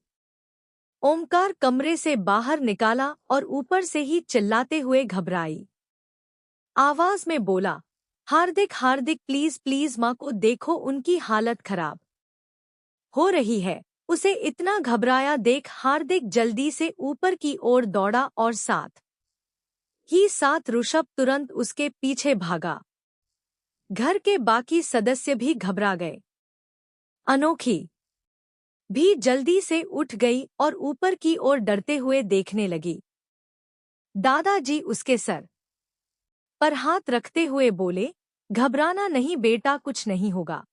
ओमकार कमरे से बाहर निकाला और ऊपर से ही चिल्लाते हुए घबराई आवाज में बोला, हार्दिक हार्दिक, प्लीज प्लीज माँ को देखो, उनकी हालत खराब हो रही है। उसे इतना घबराया देख हार्दिक जल्दी से ऊपर की ओर दौड़ा और साथ ऋषभ तुरंत उसके पीछे भागा। घर के बाकी सदस्य भी घबरा गए। अनोखी भी जल्दी से उठ गई और ऊपर की ओर डरते हुए देखने लगी। दादाजी उसके सर पर हाथ रखते हुए बोले, घबराना नहीं बेटा, कुछ नहीं होगा।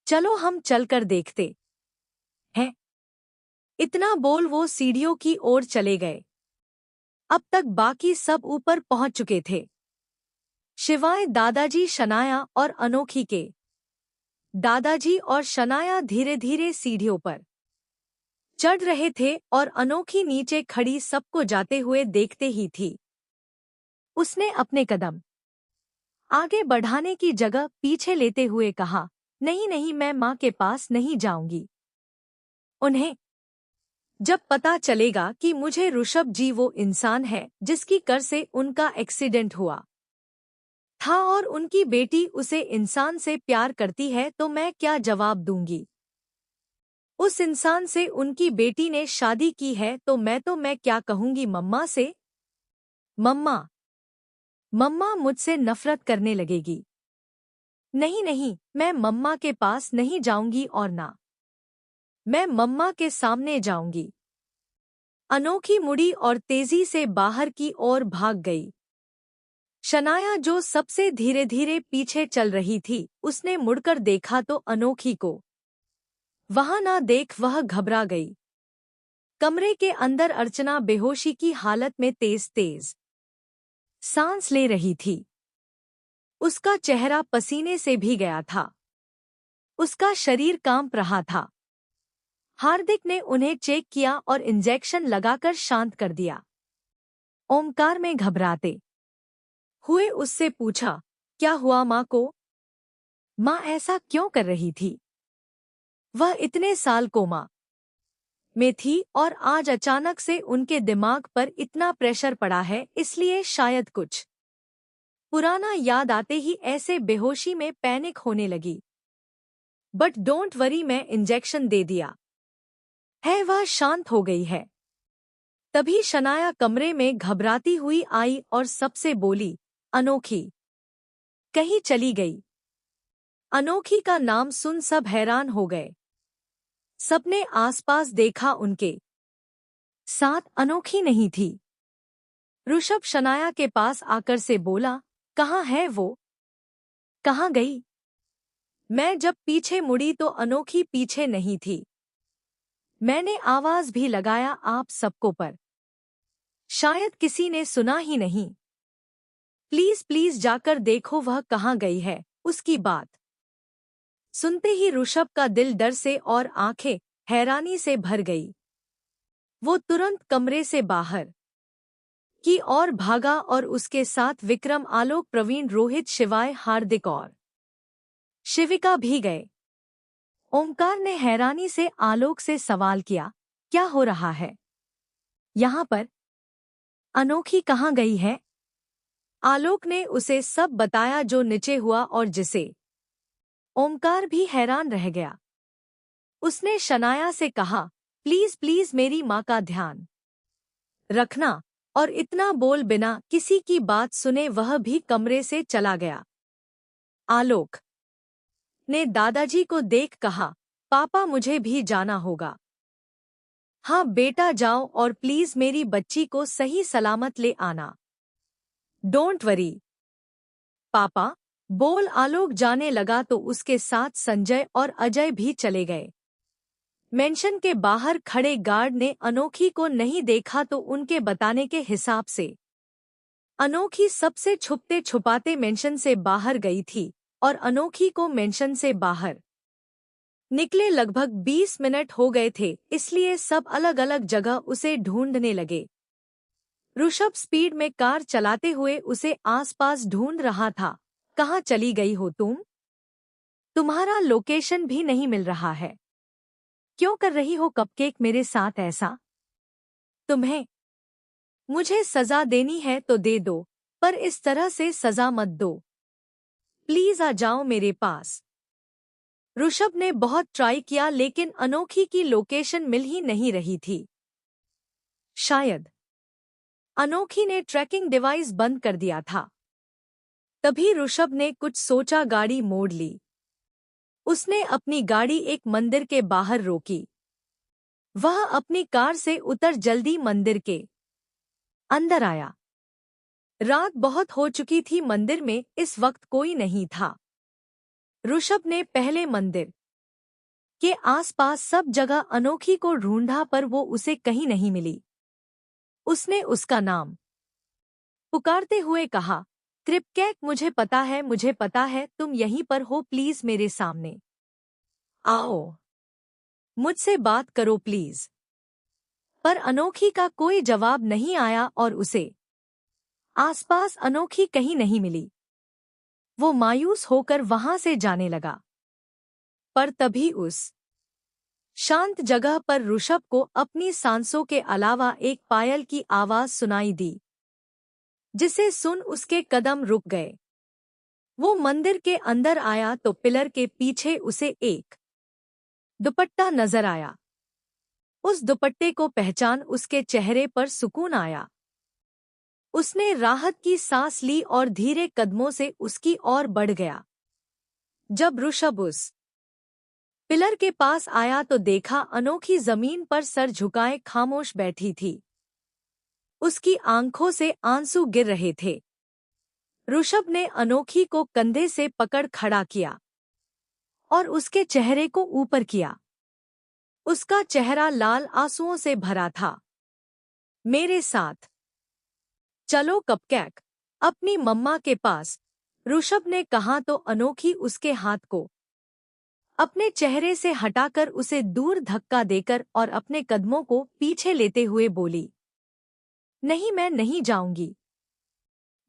चलो हम चलकर देखते हैं। इतना बोल वो सीढ़ियों की ओर चले गए। अब तक बाकी सब ऊपर पहुंच चुके थे, शिवाय दादाजी, शनाया और अनोखी के दादाजी और शनाया धीरे धीरे सीढ़ियों पर चढ़ रहे थे और अनोखी नीचे खड़ी सबको जाते हुए देखते ही थी। उसने अपने कदम आगे बढ़ाने की जगह पीछे लेते हुए कहा, नहीं नहीं, मैं माँ के पास नहीं जाऊंगी। उन्हें जब पता चलेगा कि मुझे ऋषभ जी वो इंसान है जिसकी कर से उनका एक्सीडेंट हुआ था और उनकी बेटी उसे इंसान से प्यार करती है, तो मैं क्या जवाब दूंगी? उस इंसान से उनकी बेटी ने शादी की है, तो मैं क्या कहूंगी मम्मा से? मम्मा मुझसे नफरत करने लगेगी। नहीं नहीं, मैं मम्मा के पास नहीं जाऊंगी और ना मैं मम्मा के सामने जाऊंगी। अनोखी मुड़ी और तेजी से बाहर की ओर भाग गई। शनाया जो सबसे धीरे धीरे पीछे चल रही थी, उसने मुड़कर देखा तो अनोखी को वहां ना देख वह घबरा गई। कमरे के अंदर अर्चना बेहोशी की हालत में तेज तेज सांस ले रही थी। उसका चेहरा पसीने से भीग गया था। उसका शरीर कांप रहा था। हार्दिक ने उन्हें चेक किया और इंजेक्शन लगाकर शांत कर दिया। ओमकार में घबराते हुए उससे पूछा, क्या हुआ माँ को? माँ ऐसा क्यों कर रही थी? वह इतने साल कोमा में थी और आज अचानक से उनके दिमाग पर इतना प्रेशर पड़ा है, इसलिए शायद कुछ पुराना याद आते ही ऐसे बेहोशी में पैनिक होने लगी। बट डोंट वरी, मैं इंजेक्शन दे दिया है, वह शांत हो गई है। तभी शनाया कमरे में घबराती हुई आई और सबसे बोली, अनोखी कहीं चली गई। अनोखी का नाम सुन सब हैरान हो गए। सबने आसपास देखा, उनके साथ अनोखी नहीं थी। ऋषभ शनाया के पास आकर से बोला, कहाँ है वो? कहाँ गई? मैं जब पीछे मुड़ी तो अनोखी पीछे नहीं थी। मैंने आवाज भी लगाया आप सबको, पर शायद किसी ने सुना ही नहीं। प्लीज प्लीज जाकर देखो वह कहाँ गई है। उसकी बात सुनते ही ऋषभ का दिल डर से और आंखें हैरानी से भर गई। वो तुरंत कमरे से बाहर की ओर भागा और उसके साथ विक्रम, आलोक, प्रवीण, रोहित, शिवाय, हार्दिक और शिविका भी गए। ओमकार ने हैरानी से आलोक से सवाल किया, क्या हो रहा है यहाँ पर? अनोखी कहाँ गई है? आलोक ने उसे सब बताया जो नीचे हुआ और जिसे ओमकार भी हैरान रह गया। उसने शनाया से कहा, प्लीज प्लीज मेरी माँ का ध्यान रखना, और इतना बोल बिना किसी की बात सुने वह भी कमरे से चला गया। आलोक ने दादाजी को देख कहा, पापा मुझे भी जाना होगा। हाँ बेटा जाओ, और प्लीज मेरी बच्ची को सही सलामत ले आना। डोंट वरी पापा, बोल आलोक जाने लगा तो उसके साथ संजय और अजय भी चले गए। मेंशन के बाहर खड़े गार्ड ने अनोखी को नहीं देखा तो उनके बताने के हिसाब से अनोखी सबसे छुपते छुपाते मेंशन से बाहर गई थी और अनोखी को मेंशन से बाहर निकले लगभग 20 मिनट हो गए थे, इसलिए सब अलग अलग जगह उसे ढूंढने लगे। ऋषभ स्पीड में कार चलाते हुए उसे आसपास ढूंढ रहा था। कहाँ चली गई हो तुम? तुम्हारा लोकेशन भी नहीं मिल रहा है। क्यों कर रही हो कपकेक मेरे साथ ऐसा? तुम्हें मुझे सजा देनी है तो दे दो, पर इस तरह से सजा मत दो। प्लीज आ जाओ मेरे पास। ऋषभ ने बहुत ट्राई किया लेकिन अनोखी की लोकेशन मिल ही नहीं रही थी। शायद अनोखी ने ट्रैकिंग डिवाइस बंद कर दिया था। तभी ऋषभ ने कुछ सोचा, गाड़ी मोड़ ली। उसने अपनी गाड़ी एक मंदिर के बाहर रोकी। वह अपनी कार से उतर जल्दी मंदिर के अंदर आया। रात बहुत हो चुकी थी, मंदिर में इस वक्त कोई नहीं था। ऋषभ ने पहले मंदिर के आसपास सब जगह अनोखी को ढूंढा पर वो उसे कहीं नहीं मिली। उसने उसका नाम पुकारते हुए कहा, कृपकैक, मुझे पता है तुम यहीं पर हो, प्लीज मेरे सामने आओ, मुझसे बात करो प्लीज। पर अनोखी का कोई जवाब नहीं आया और उसे आसपास अनोखी कहीं नहीं मिली। वो मायूस होकर वहां से जाने लगा। पर तभी उस शांत जगह पर ऋषभ को अपनी सांसों के अलावा एक पायल की आवाज सुनाई दी, जिसे सुन उसके कदम रुक गए। वो मंदिर के अंदर आया तो पिलर के पीछे उसे एक दुपट्टा नजर आया। उस दुपट्टे को पहचान उसके चेहरे पर सुकून आया। उसने राहत की सांस ली और धीरे कदमों से उसकी ओर बढ़ गया। जब ऋषभ उस पिलर के पास आया तो देखा अनोखी जमीन पर सर झुकाए खामोश बैठी थी। उसकी आंखों से आंसू गिर रहे थे। ऋषभ ने अनोखी को कंधे से पकड़ खड़ा किया और उसके चेहरे को ऊपर किया। उसका चेहरा लाल आंसुओं से भरा था। मेरे साथ चलो कपकैक, अपनी मम्मा के पास, ऋषभ ने कहा तो अनोखी उसके हाथ को अपने चेहरे से हटाकर उसे दूर धक्का देकर और अपने कदमों को पीछे लेते हुए बोली, नहीं, मैं नहीं जाऊंगी।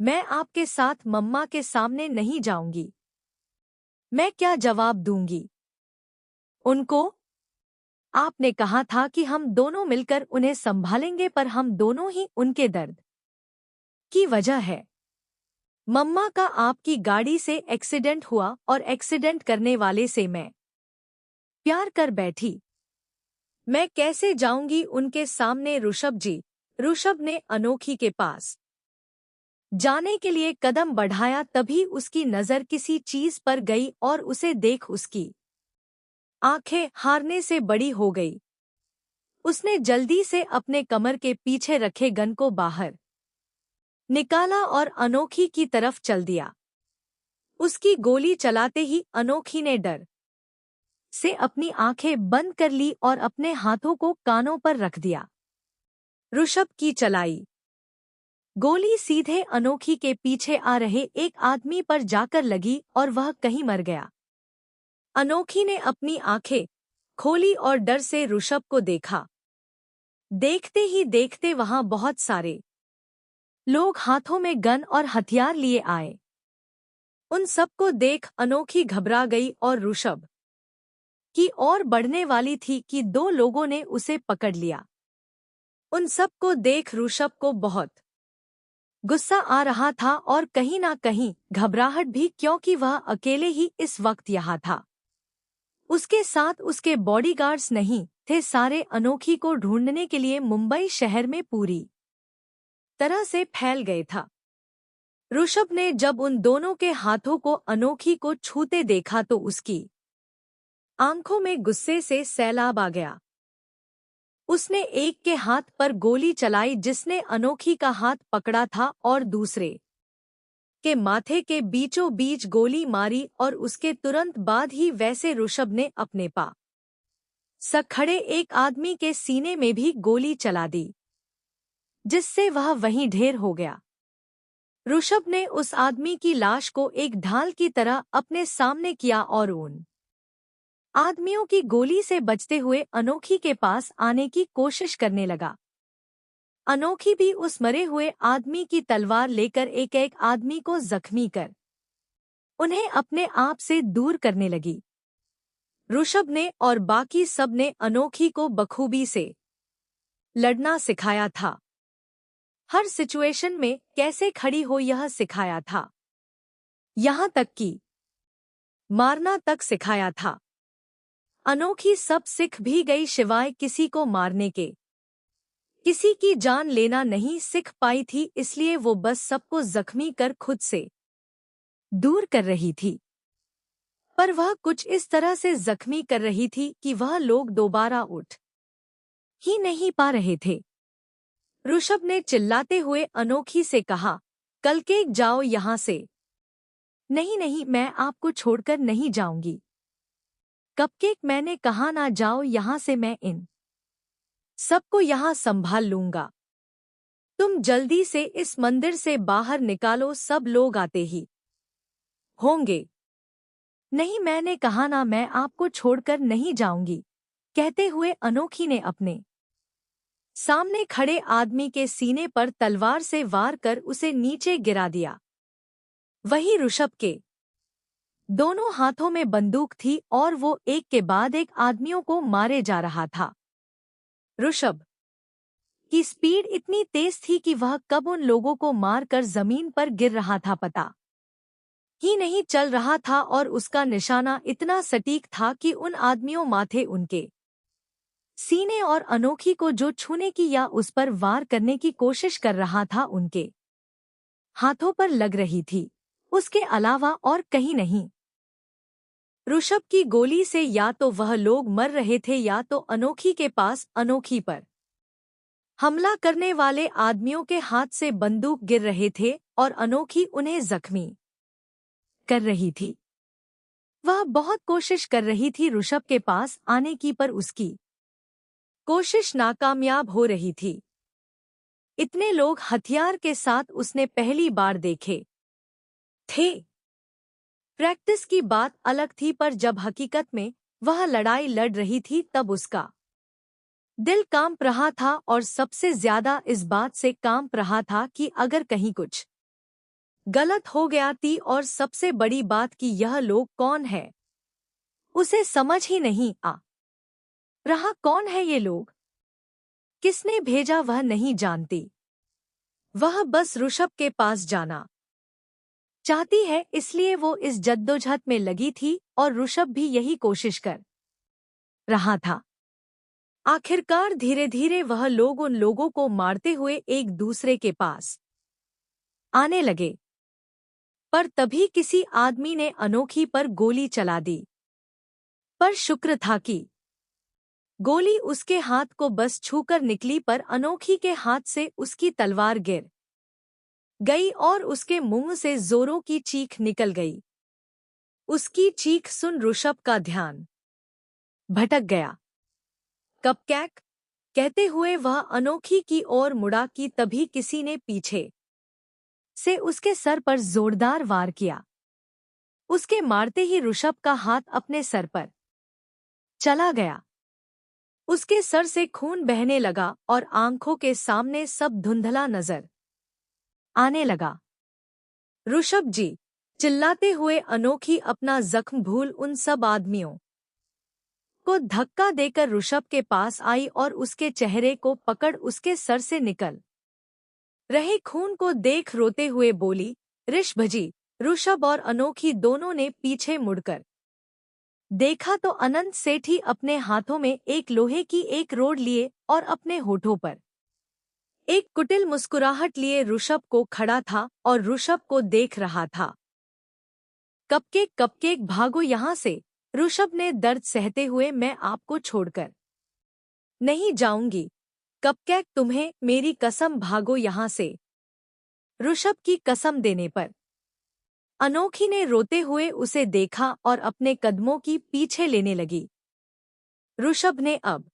मैं आपके साथ मम्मा के सामने नहीं जाऊंगी। मैं क्या जवाब दूंगी उनको? आपने कहा था कि हम दोनों मिलकर उन्हें संभालेंगे, पर हम दोनों ही उनके दर्द की वजह है। मम्मा का आपकी गाड़ी से एक्सीडेंट हुआ और एक्सीडेंट करने वाले से मैं प्यार कर बैठी। मैं कैसे जाऊंगी उनके सामने ऋषभ जी? ऋषभ ने अनोखी के पास जाने के लिए कदम बढ़ाया, तभी उसकी नजर किसी चीज पर गई और उसे देख उसकी आंखें हारने से बड़ी हो गई। उसने जल्दी से अपने कमर के पीछे रखे गन को बाहर निकाला और अनोखी की तरफ चल दिया। उसकी गोली चलाते ही अनोखी ने डर से अपनी आंखें बंद कर ली और अपने हाथों को कानों पर रख दिया। ऋषभ की चलाई गोली सीधे अनोखी के पीछे आ रहे एक आदमी पर जाकर लगी और वह कहीं मर गया। अनोखी ने अपनी आंखें खोली और डर से ऋषभ को देखा। देखते ही देखते वहां बहुत सारे लोग हाथों में गन और हथियार लिए आए। उन सबको देख अनोखी घबरा गई और ऋषभ की ओर बढ़ने वाली थी कि दो लोगों ने उसे पकड़ लिया। उन सबको देख ऋषभ को बहुत गुस्सा आ रहा था और कहीं ना कहीं घबराहट भी, क्योंकि वह अकेले ही इस वक्त यहाँ था। उसके साथ उसके बॉडीगार्ड्स नहीं थे। सारे अनोखी को ढूंढने के लिए मुंबई शहर में पूरी तरह से फैल गए था। ऋषभ ने जब उन दोनों के हाथों को अनोखी को छूते देखा तो उसकी आंखों में गुस्से से सैलाब आ गया। उसने एक के हाथ पर गोली चलाई जिसने अनोखी का हाथ पकड़ा था और दूसरे के माथे के बीचों बीच गोली मारी और उसके तुरंत बाद ही वैसे ऋषभ ने अपने पास खड़े एक आदमी के सीने में भी गोली चला दी, जिससे वह वहीं ढेर हो गया। ऋषभ ने उस आदमी की लाश को एक ढाल की तरह अपने सामने किया और उन आदमियों की गोली से बचते हुए अनोखी के पास आने की कोशिश करने लगा। अनोखी भी उस मरे हुए आदमी की तलवार लेकर एक एक आदमी को जख्मी कर उन्हें अपने आप से दूर करने लगी। ऋषभ ने और बाकी सब ने अनोखी को बखूबी से लड़ना सिखाया था। हर सिचुएशन में कैसे खड़ी हो यह सिखाया था। यहाँ तक कि मारना तक सिखाया था। अनोखी सब सीख भी गई, शिवाय किसी को मारने के। किसी की जान लेना नहीं सीख पाई थी, इसलिए वो बस सबको जख्मी कर खुद से दूर कर रही थी। पर वह कुछ इस तरह से जख्मी कर रही थी कि वह लोग दोबारा उठ ही नहीं पा रहे थे। ऋषभ ने चिल्लाते हुए अनोखी से कहा, कल के जाओ यहाँ से। नहीं नहीं, मैं आपको छोड़कर नहीं जाऊंगी। कपकेक, मैंने कहा ना जाओ यहाँ से, मैं इन सबको यहाँ संभाल लूंगा। तुम जल्दी से इस मंदिर से बाहर निकालो, सब लोग आते ही होंगे। नहीं, मैंने कहा ना, मैं आपको छोड़कर नहीं जाऊंगी। कहते हुए अनोखी ने अपने सामने खड़े आदमी के सीने पर तलवार से वार कर उसे नीचे गिरा दिया। वही ऋषभ के दोनों हाथों में बंदूक थी और वो एक के बाद एक आदमियों को मारे जा रहा था। ऋषभ की स्पीड इतनी तेज थी कि वह कब उन लोगों को मारकर जमीन पर गिर रहा था पता ही नहीं चल रहा था, और उसका निशाना इतना सटीक था कि उन आदमियों माथे उनके सीने और अनोखी को जो छूने की या उस पर वार करने की कोशिश कर रहा था उनके हाथों पर लग रही थी, उसके अलावा और कहीं नहीं। ऋषभ की गोली से या तो वह लोग मर रहे थे या तो अनोखी के पास अनोखी पर हमला करने वाले आदमियों के हाथ से बंदूक गिर रहे थे और अनोखी उन्हें जख्मी कर रही थी। वह बहुत कोशिश कर रही थी ऋषभ के पास आने की, पर उसकी कोशिश नाकामयाब हो रही थी। इतने लोग हथियार के साथ उसने पहली बार देखे थे। प्रैक्टिस की बात अलग थी, पर जब हकीकत में वह लड़ाई लड़ रही थी तब उसका दिल कांप रहा था, और सबसे ज्यादा इस बात से कांप रहा था कि अगर कहीं कुछ गलत हो गया थी, और सबसे बड़ी बात कि यह लोग कौन है उसे समझ ही नहीं आ रहा। कौन है ये लोग, किसने भेजा वह नहीं जानती। वह बस ऋषभ के पास जाना चाहती है, इसलिए वो इस जद्दोजहद में लगी थी, और ऋषभ भी यही कोशिश कर रहा था। आखिरकार धीरे धीरे वह लोग उन लोगों को मारते हुए एक दूसरे के पास आने लगे, पर तभी किसी आदमी ने अनोखी पर गोली चला दी। पर शुक्र था कि गोली उसके हाथ को बस छूकर निकली, पर अनोखी के हाथ से उसकी तलवार गिर गई और उसके मुंह से जोरों की चीख निकल गई। उसकी चीख सुन ऋषभ का ध्यान भटक गया। कपकैक कहते हुए वह अनोखी की ओर मुड़ा कि तभी किसी ने पीछे से उसके सर पर जोरदार वार किया। उसके मारते ही ऋषभ का हाथ अपने सर पर चला गया। उसके सर से खून बहने लगा और आंखों के सामने सब धुंधला नजर आने लगा। ऋषभ जी, चिल्लाते हुए अनोखी अपना जख्म भूल उन सब आदमियों को धक्का देकर ऋषभ के पास आई और उसके चेहरे को पकड़ उसके सर से निकल रहे खून को देख रोते हुए बोली, ऋषभ जी। ऋषभ और अनोखी दोनों ने पीछे मुड़कर देखा तो अनंत सेठी अपने हाथों में एक लोहे की एक रोड लिए और अपने होठों पर एक कुटिल मुस्कुराहट लिए ऋषभ को खड़ा था और ऋषभ को देख रहा था। कपकेक कपकेक भागो यहाँ से, ऋषभ ने दर्द सहते हुए। मैं आपको छोड़कर नहीं जाऊंगी कपकेक, तुम्हें मेरी कसम, भागो यहाँ से। ऋषभ की कसम देने पर अनोखी ने रोते हुए उसे देखा और अपने कदमों की पीछे लेने लगी। ऋषभ ने अब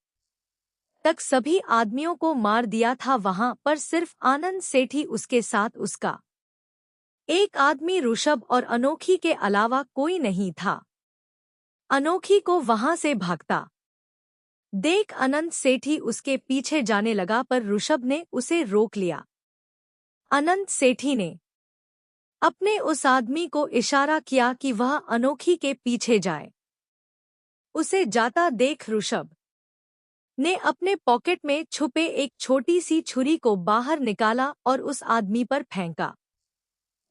तक सभी आदमियों को मार दिया था वहां पर सिर्फ आनंद सेठी उसके साथ उसका एक आदमी ऋषभ और अनोखी के अलावा कोई नहीं था। अनोखी को वहां से भागता देख अनंत सेठी उसके पीछे जाने लगा, पर ऋषभ ने उसे रोक लिया। अनंत सेठी ने अपने उस आदमी को इशारा किया कि वह अनोखी के पीछे जाए। उसे जाता देख ऋषभ ने अपने पॉकेट में छुपे एक छोटी सी छुरी को बाहर निकाला और उस आदमी पर फेंका।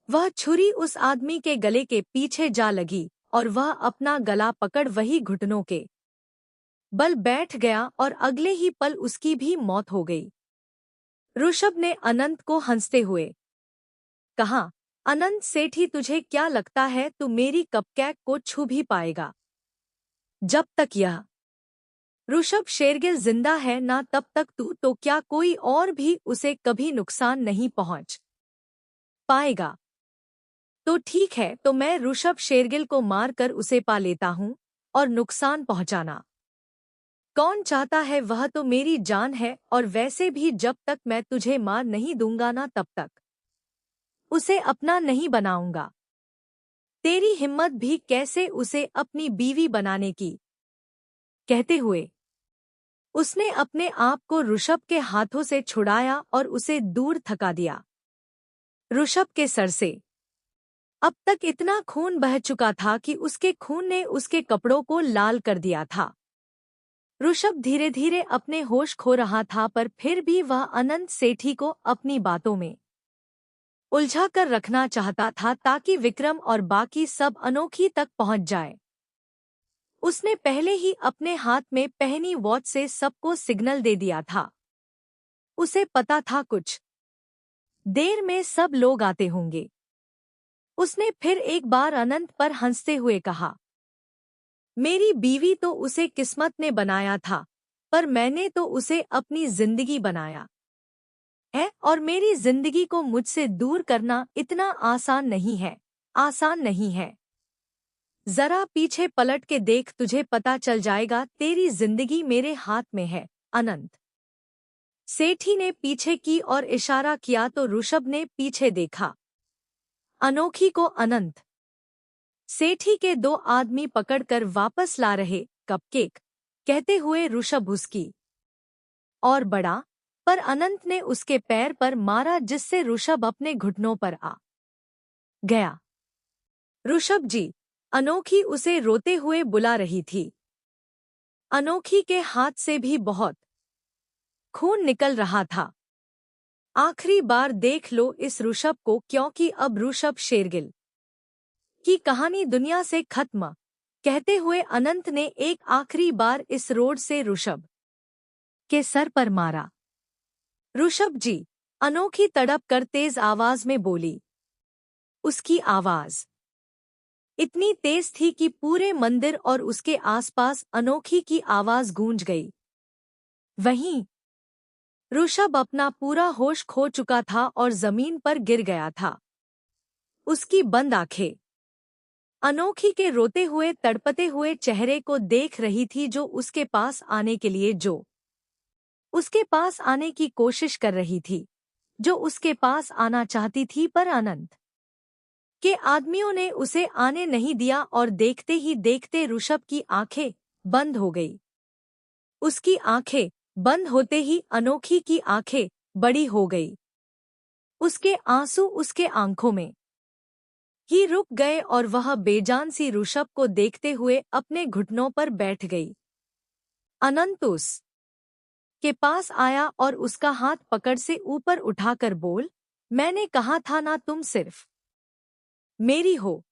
वह छुरी उस आदमी के गले के पीछे जा लगी और वह अपना गला पकड़ वही घुटनों के बल बैठ गया और अगले ही पल उसकी भी मौत हो गई। ऋषभ ने अनंत को हंसते हुए कहा, अनंत सेठी, तुझे क्या लगता है तू मेरी कपकैक को छू भी पाएगा? जब तक यह ऋषभ शेरगिल जिंदा है ना, तब तक तू तो क्या कोई और भी उसे कभी नुकसान नहीं पहुंच पाएगा। तो ठीक है, तो मैं ऋषभ शेरगिल को मारकर उसे पा लेता हूं, और नुकसान पहुंचाना कौन चाहता है? वह तो मेरी जान है, और वैसे भी जब तक मैं तुझे मार नहीं दूंगा ना, तब तक उसे अपना नहीं बनाऊंगा। तेरी हिम्मत भी कैसे उसे अपनी बीवी बनाने की? कहते हुए उसने अपने आप को ऋषभ के हाथों से छुड़ाया और उसे दूर थका दिया। ऋषभ के सर से अब तक इतना खून बह चुका था कि उसके खून ने उसके कपड़ों को लाल कर दिया था। ऋषभ धीरे धीरे अपने होश खो रहा था, पर फिर भी वह अनंत सेठी को अपनी बातों में उलझा कर रखना चाहता था ताकि विक्रम और बाकी सब अनोखी तक पहुंच जाए। उसने पहले ही अपने हाथ में पहनी वॉच से सबको सिग्नल दे दिया था। उसे पता था कुछ देर में सब लोग आते होंगे। उसने फिर एक बार अनंत पर हंसते हुए कहा, मेरी बीवी तो उसे किस्मत ने बनाया था, पर मैंने तो उसे अपनी जिंदगी बनाया है, और मेरी जिंदगी को मुझसे दूर करना इतना आसान नहीं है, आसान नहीं है। जरा पीछे पलट के देख, तुझे पता चल जाएगा, तेरी जिंदगी मेरे हाथ में है। अनंत सेठी ने पीछे की और इशारा किया तो ऋषभ ने पीछे देखा। अनोखी को अनंत सेठी के दो आदमी पकड़कर वापस ला रहे कपकेक, कहते हुए ऋषभ उसकी और बढ़ा, पर अनंत ने उसके पैर पर मारा जिससे ऋषभ अपने घुटनों पर आ गया। ऋषभ जी, अनोखी उसे रोते हुए बुला रही थी। अनोखी के हाथ से भी बहुत खून निकल रहा था। आखिरी बार देख लो इस ऋषभ को, क्योंकि अब ऋषभ शेरगिल की कहानी दुनिया से खत्म। कहते हुए अनंत ने एक आखिरी बार इस रोड से ऋषभ के सर पर मारा। ऋषभ जी, अनोखी तड़प कर तेज आवाज में बोली। उसकी आवाज इतनी तेज थी कि पूरे मंदिर और उसके आसपास अनोखी की आवाज गूंज गई। वहीं ऋषभ अपना पूरा होश खो चुका था और जमीन पर गिर गया था। उसकी बंद आंखें अनोखी के रोते हुए तड़पते हुए चेहरे को देख रही थी, जो उसके पास आने की कोशिश कर रही थी, जो उसके पास आना चाहती थी, पर अनंत के आदमियों ने उसे आने नहीं दिया और देखते ही देखते ऋषभ की आंखें बंद हो गई। उसकी आंखें बंद होते ही अनोखी की आंखें बड़ी हो गई। उसके आंसू उसके आंखों में ही रुक गए और वह बेजान सी ऋषभ को देखते हुए अपने घुटनों पर बैठ गई। अनंत उस के पास आया और उसका हाथ पकड़ से ऊपर उठाकर बोल, मैंने कहा था ना तुम सिर्फ मेरी हो।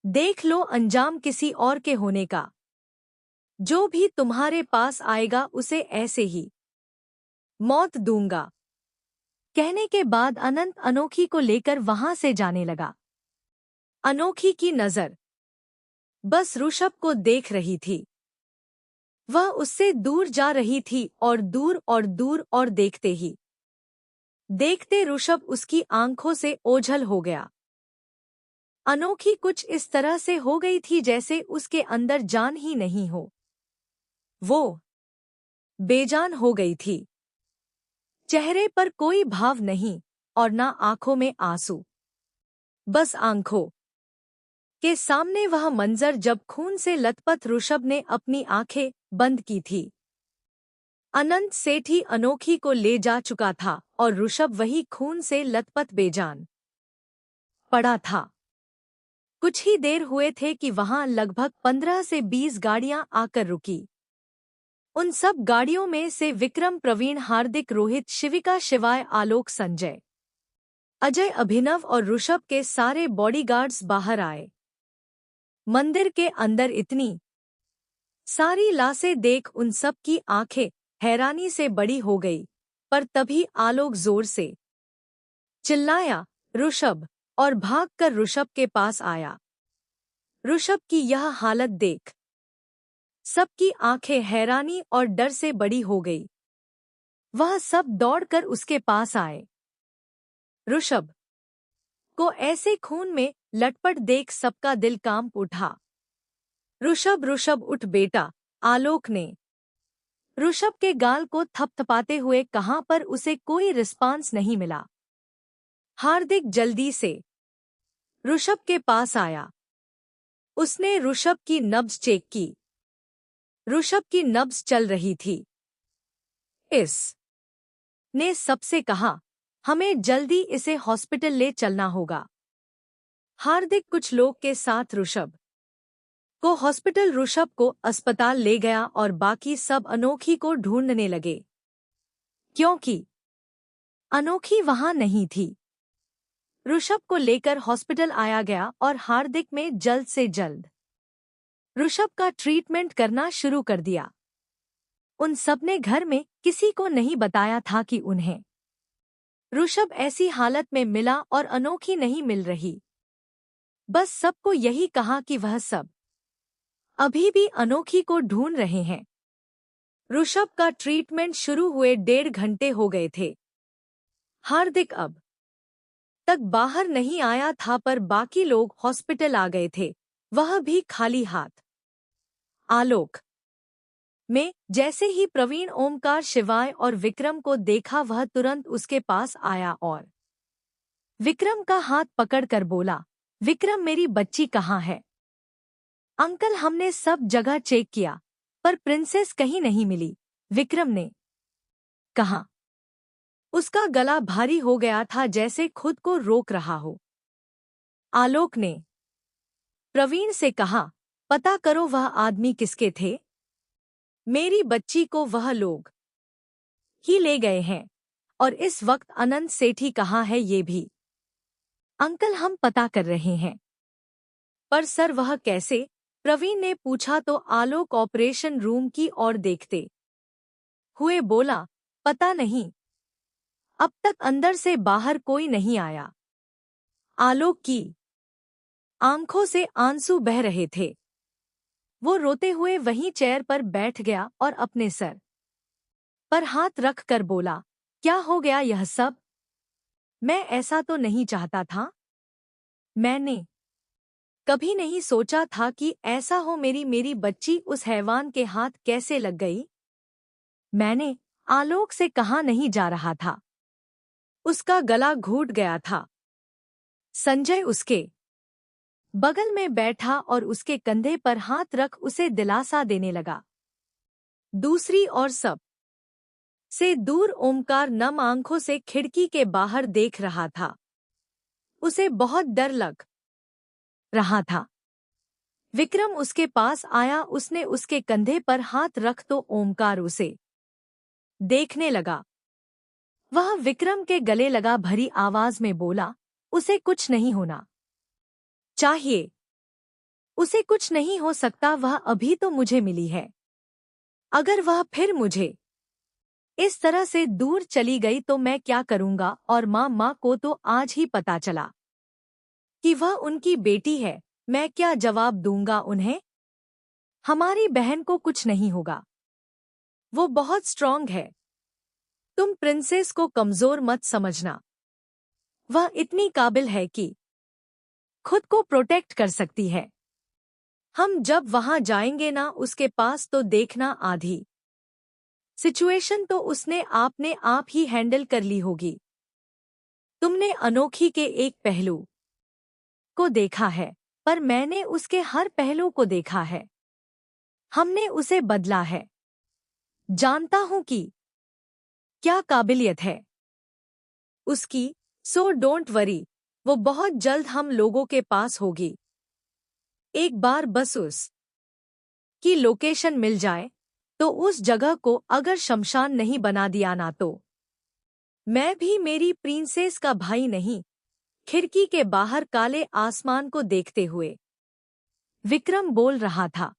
देख लो अंजाम किसी और के होने का। जो भी तुम्हारे पास आएगा उसे ऐसे ही मौत दूंगा। कहने के बाद अनंत अनोखी को लेकर वहां से जाने लगा। अनोखी की नजर बस ऋषभ को देख रही थी। वह उससे दूर जा रही थी और दूर और दूर, और देखते ही देखते ऋषभ उसकी आंखों से ओझल हो गया। अनोखी कुछ इस तरह से हो गई थी जैसे उसके अंदर जान ही नहीं हो। वो बेजान हो गई थी। चेहरे पर कोई भाव नहीं और ना आंखों में आंसू। बस आंखों के सामने वह मंजर जब खून से लथपथ ऋषभ ने अपनी आंखें बंद की थी। अनंत सेठी अनोखी को ले जा चुका था और ऋषभ वही खून से लथपथ बेजान पड़ा था। कुछ ही देर हुए थे कि वहां लगभग 15 से 20 गाड़ियां आकर रुकी। उन सब गाड़ियों में से विक्रम, प्रवीण, हार्दिक, रोहित, शिविका, शिवाय, आलोक, संजय, अजय, अभिनव और ऋषभ के सारे बॉडीगार्ड्स बाहर आए। मंदिर के अंदर इतनी सारी लाशें देख उन सब की आंखें हैरानी से बड़ी हो गई। पर तभी आलोक जोर से चिल्लाया, ऋषभ, और भागकर ऋषभ के पास आया। ऋषभ की यह हालत देख सबकी आंखें हैरानी और डर से बड़ी हो गई। वह सब दौड़कर उसके पास आए। ऋषभ को ऐसे खून में लटपट देख सबका दिल कांप उठा। ऋषभ, ऋषभ उठ बेटा, आलोक ने ऋषभ के गाल को थपथपाते हुए कहा, पर उसे कोई रिस्पांस नहीं मिला। हार्दिक जल्दी से ऋषभ के पास आया। उसने ऋषभ की नब्ज चेक की। ऋषभ की नब्ज चल रही थी। इस ने सबसे कहा, हमें जल्दी इसे हॉस्पिटल ले चलना होगा। हार्दिक कुछ लोग के साथ ऋषभ को अस्पताल ले गया और बाकी सब अनोखी को ढूंढने लगे, क्योंकि अनोखी वहां नहीं थी। ऋषभ को लेकर हॉस्पिटल आया गया और हार्दिक में जल्द से जल्द ऋषभ का ट्रीटमेंट करना शुरू कर दिया। उन सबने घर में किसी को नहीं बताया था कि उन्हें ऋषभ ऐसी हालत में मिला और अनोखी नहीं मिल रही। बस सबको यही कहा कि वह सब अभी भी अनोखी को ढूंढ रहे हैं। ऋषभ का ट्रीटमेंट शुरू हुए 1.5 घंटे हो गए थे। हार्दिक अब तक बाहर नहीं आया था, पर बाकी लोग हॉस्पिटल आ गए थे, वह भी खाली हाथ। आलोक में जैसे ही प्रवीण, ओमकार, शिवाय और विक्रम को देखा, वह तुरंत उसके पास आया और विक्रम का हाथ पकड़कर बोला, विक्रम, मेरी बच्ची कहाँ है? अंकल, हमने सब जगह चेक किया, पर प्रिंसेस कहीं नहीं मिली, विक्रम ने कहा। उसका गला भारी हो गया था, जैसे खुद को रोक रहा हो। आलोक ने प्रवीण से कहा, पता करो वह आदमी किसके थे। मेरी बच्ची को वह लोग ही ले गए हैं, और इस वक्त अनंत सेठी कहाँ है ये भी। अंकल, हम पता कर रहे हैं। पर सर, वह कैसे? प्रवीण ने पूछा तो आलोक ऑपरेशन रूम की ओर देखते हुए बोला, पता नहीं, अब तक अंदर से बाहर कोई नहीं आया। आलोक की आंखों से आंसू बह रहे थे। वो रोते हुए वहीं चेयर पर बैठ गया और अपने सर पर हाथ रख कर बोला, क्या हो गया यह सब? मैं ऐसा तो नहीं चाहता था। मैंने कभी नहीं सोचा था कि ऐसा हो। मेरी बच्ची उस हैवान के हाथ कैसे लग गई? मैंने आलोक से कहा नहीं जा रहा था। उसका गला घूट गया था। संजय उसके बगल में बैठा और उसके कंधे पर हाथ रख उसे दिलासा देने लगा। दूसरी ओर सब से दूर ओमकार नम आंखों से खिड़की के बाहर देख रहा था। उसे बहुत डर लग रहा था। विक्रम उसके पास आया। उसने उसके कंधे पर हाथ रख तो ओमकार उसे देखने लगा। वह विक्रम के गले लगा भरी आवाज में बोला, उसे कुछ नहीं होना चाहिए। उसे कुछ नहीं हो सकता। वह अभी तो मुझे मिली है। अगर वह फिर मुझे इस तरह से दूर चली गई तो मैं क्या करूंगा? और माँ को तो आज ही पता चला कि वह उनकी बेटी है। मैं क्या जवाब दूंगा उन्हें? हमारी बहन को कुछ नहीं होगा। वो बहुत स्ट्रांग है। तुम प्रिंसेस को कमजोर मत समझना। वह इतनी काबिल है कि खुद को प्रोटेक्ट कर सकती है। हम जब वहां जाएंगे ना उसके पास, तो देखना आधी सिचुएशन तो उसने आपने आप ही हैंडल कर ली होगी। तुमने अनोखी के एक पहलू को देखा है, पर मैंने उसके हर पहलू को देखा है। हमने उसे बदला है। जानता हूं कि क्या काबिलियत है उसकी। सो डोंट वरी, वो बहुत जल्द हम लोगों के पास होगी। एक बार बस उस की लोकेशन मिल जाए, तो उस जगह को अगर शमशान नहीं बना दिया ना, तो मैं भी मेरी प्रिंसेस का भाई नहीं। खिड़की के बाहर काले आसमान को देखते हुए विक्रम बोल रहा था।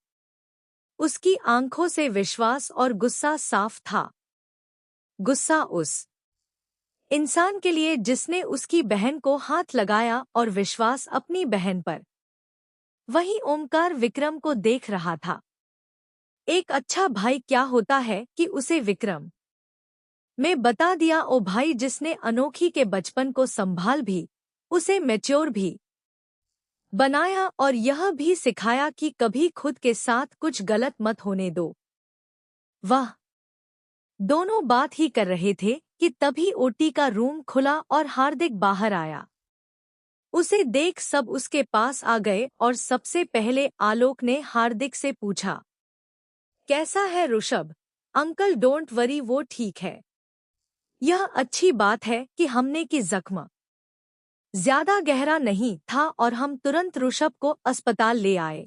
उसकी आंखों से विश्वास और गुस्सा साफ था। गुस्सा उस इंसान के लिए जिसने उसकी बहन को हाथ लगाया, और विश्वास अपनी बहन पर। वही ओमकार विक्रम को देख रहा था। एक अच्छा भाई क्या होता है कि उसे विक्रम में बता दिया। ओ भाई जिसने अनोखी के बचपन को संभाल भी, उसे मैच्योर भी बनाया, और यह भी सिखाया कि कभी खुद के साथ कुछ गलत मत होने दो। वह दोनों बात ही कर रहे थे कि तभी ओटी का रूम खुला और हार्दिक बाहर आया। उसे देख सब उसके पास आ गए, और सबसे पहले आलोक ने हार्दिक से पूछा, कैसा है ऋषभ? अंकल डोंट वरी, वो ठीक है। यह अच्छी बात है कि हमने की जख्म ज्यादा गहरा नहीं था, और हम तुरंत ऋषभ को अस्पताल ले आए।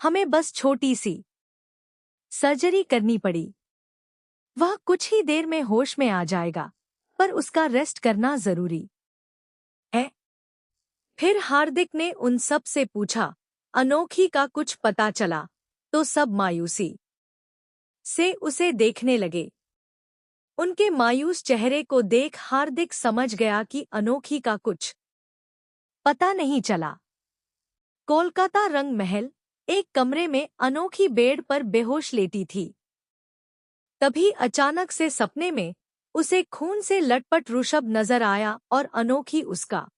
हमें बस छोटी सी सर्जरी करनी पड़ी। वह कुछ ही देर में होश में आ जाएगा, पर उसका रेस्ट करना जरूरी है। फिर हार्दिक ने उन सब से पूछा, अनोखी का कुछ पता चला? तो सब मायूसी से उसे देखने लगे। उनके मायूस चेहरे को देख हार्दिक समझ गया कि अनोखी का कुछ पता नहीं चला। कोलकाता रंग महल एक कमरे में अनोखी बेड पर बेहोश लेटी थी। तभी अचानक से सपने में उसे खून से लटपट ऋषभ नजर आया, और अनोखी उसका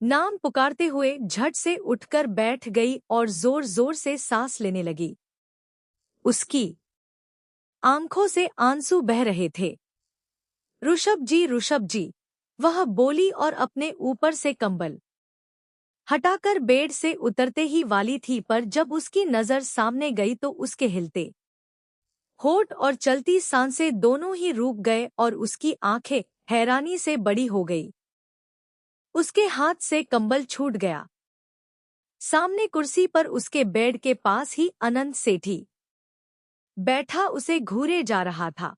नाम पुकारते हुए झट से उठकर बैठ गई और जोर जोर से सांस लेने लगी। उसकी आंखों से आंसू बह रहे थे। ऋषभ जी, वह बोली और अपने ऊपर से कंबल हटाकर बेड से उतरते ही वाली थी, पर जब उसकी नजर सामने गई तो उसके हिलते होठ और चलती सांसें दोनों ही रुक गए और उसकी आंखें हैरानी से बड़ी हो गई। उसके हाथ से कंबल छूट गया। सामने कुर्सी पर उसके बेड के पास ही अनंत सेठी बैठा उसे घूरे जा रहा था।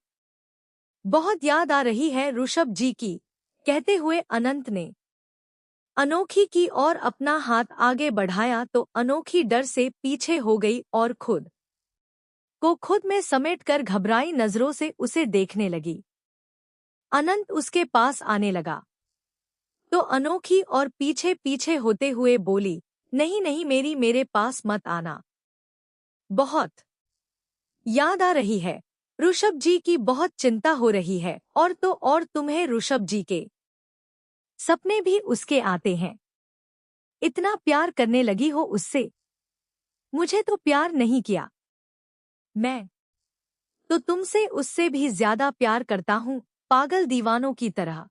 बहुत याद आ रही है ऋषभ जी की, कहते हुए अनंत ने अनोखी की और अपना हाथ आगे बढ़ाया तो अनोखी डर से पीछे हो गई और खुद को खुद में समेटकर घबराई नजरों से उसे देखने लगी। अनंत उसके पास आने लगा तो अनोखी और पीछे पीछे होते हुए बोली, नहीं नहीं मेरे पास मत आना। बहुत याद आ रही है, ऋषभ जी की बहुत चिंता हो रही है, और तो और तुम्हें ऋषभ जी के सपने भी उसके आते हैं। इतना प्यार करने लगी हो उससे। मुझे तो प्यार नहीं किया, मैं तो तुमसे उससे भी ज्यादा प्यार करता हूँ, पागल दीवानों की तरह।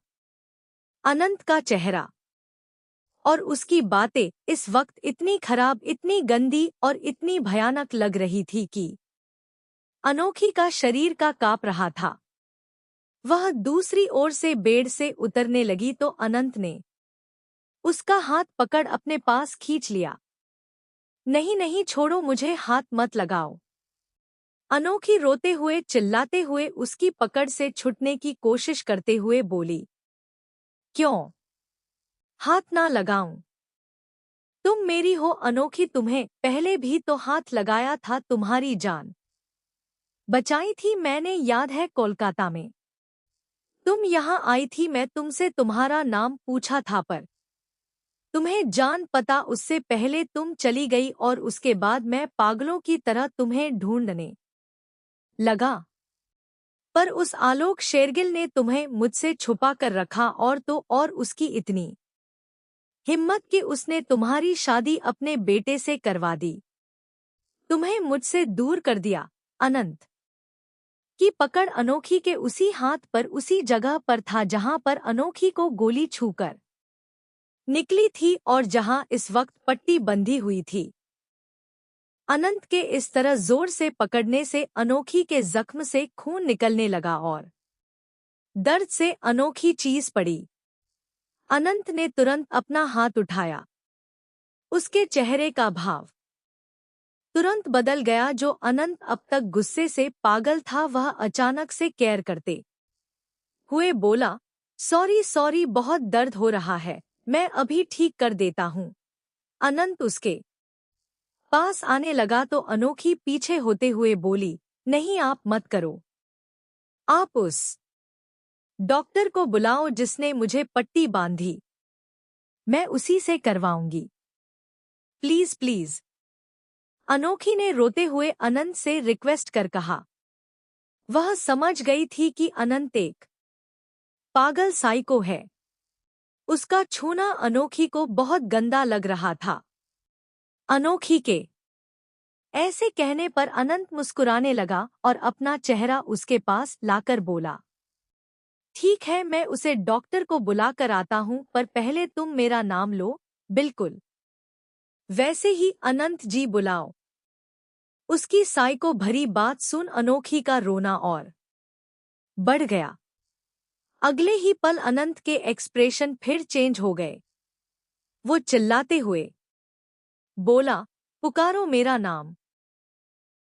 अनंत का चेहरा और उसकी बातें इस वक्त इतनी खराब, इतनी गंदी और इतनी भयानक लग रही थी कि अनोखी का शरीर का कांप रहा था। वह दूसरी ओर से बेड से उतरने लगी तो अनंत ने उसका हाथ पकड़ अपने पास खींच लिया। नहीं नहीं छोड़ो मुझे, हाथ मत लगाओ। अनोखी रोते हुए चिल्लाते हुए उसकी पकड़ से छुटने की कोशिश करते हुए बोली, क्यों हाथ ना लगाऊं? तुम मेरी हो अनोखी, तुम्हें पहले भी तो हाथ लगाया था, तुम्हारी जान बचाई थी मैंने, याद है कोलकाता में तुम यहाँ आई थी, मैं तुमसे तुम्हारा नाम पूछा था पर तुम्हें जान पता उससे पहले तुम चली गई और उसके बाद मैं पागलों की तरह तुम्हें ढूंढने लगा, पर उस आलोक शेरगिल ने तुम्हें मुझसे छुपा कर रखा, और तो और उसकी इतनी हिम्मत कि उसने तुम्हारी शादी अपने बेटे से करवा दी, तुम्हें मुझसे दूर कर दिया। अनंत की पकड़ अनोखी के उसी हाथ पर, उसी जगह पर था जहां पर अनोखी को गोली छूकर निकली थी और जहां इस वक्त पट्टी बंधी हुई थी। अनंत के इस तरह जोर से पकड़ने से अनोखी के जख्म से खून निकलने लगा और दर्द से अनोखी चीज पड़ी। अनंत ने तुरंत अपना हाथ उठाया। उसके चेहरे का भाव तुरंत बदल गया। जो अनंत अब तक गुस्से से पागल था, वह अचानक से केयर करते हुए बोला, सॉरी सॉरी, बहुत दर्द हो रहा है, मैं अभी ठीक कर देता हूँ। अनंत उसके पास आने लगा तो अनोखी पीछे होते हुए बोली, नहीं आप मत करो, आप उस डॉक्टर को बुलाओ जिसने मुझे पट्टी बांधी, मैं उसी से करवाऊंगी, प्लीज प्लीज। अनोखी ने रोते हुए अनंत से रिक्वेस्ट कर कहा। वह समझ गई थी कि अनंत एक पागल साइको है। उसका छूना अनोखी को बहुत गंदा लग रहा था। अनोखी के ऐसे कहने पर अनंत मुस्कुराने लगा और अपना चेहरा उसके पास लाकर बोला, ठीक है मैं उसे डॉक्टर को बुलाकर आता हूँ, पर पहले तुम मेरा नाम लो। बिल्कुल वैसे ही अनंत जी बुलाओ। उसकी साइको भरी बात सुन अनोखी का रोना और बढ़ गया। अगले ही पल अनंत के एक्सप्रेशन फिर चेंज हो गए। वो चिल्लाते हुए बोला, पुकारो मेरा नाम।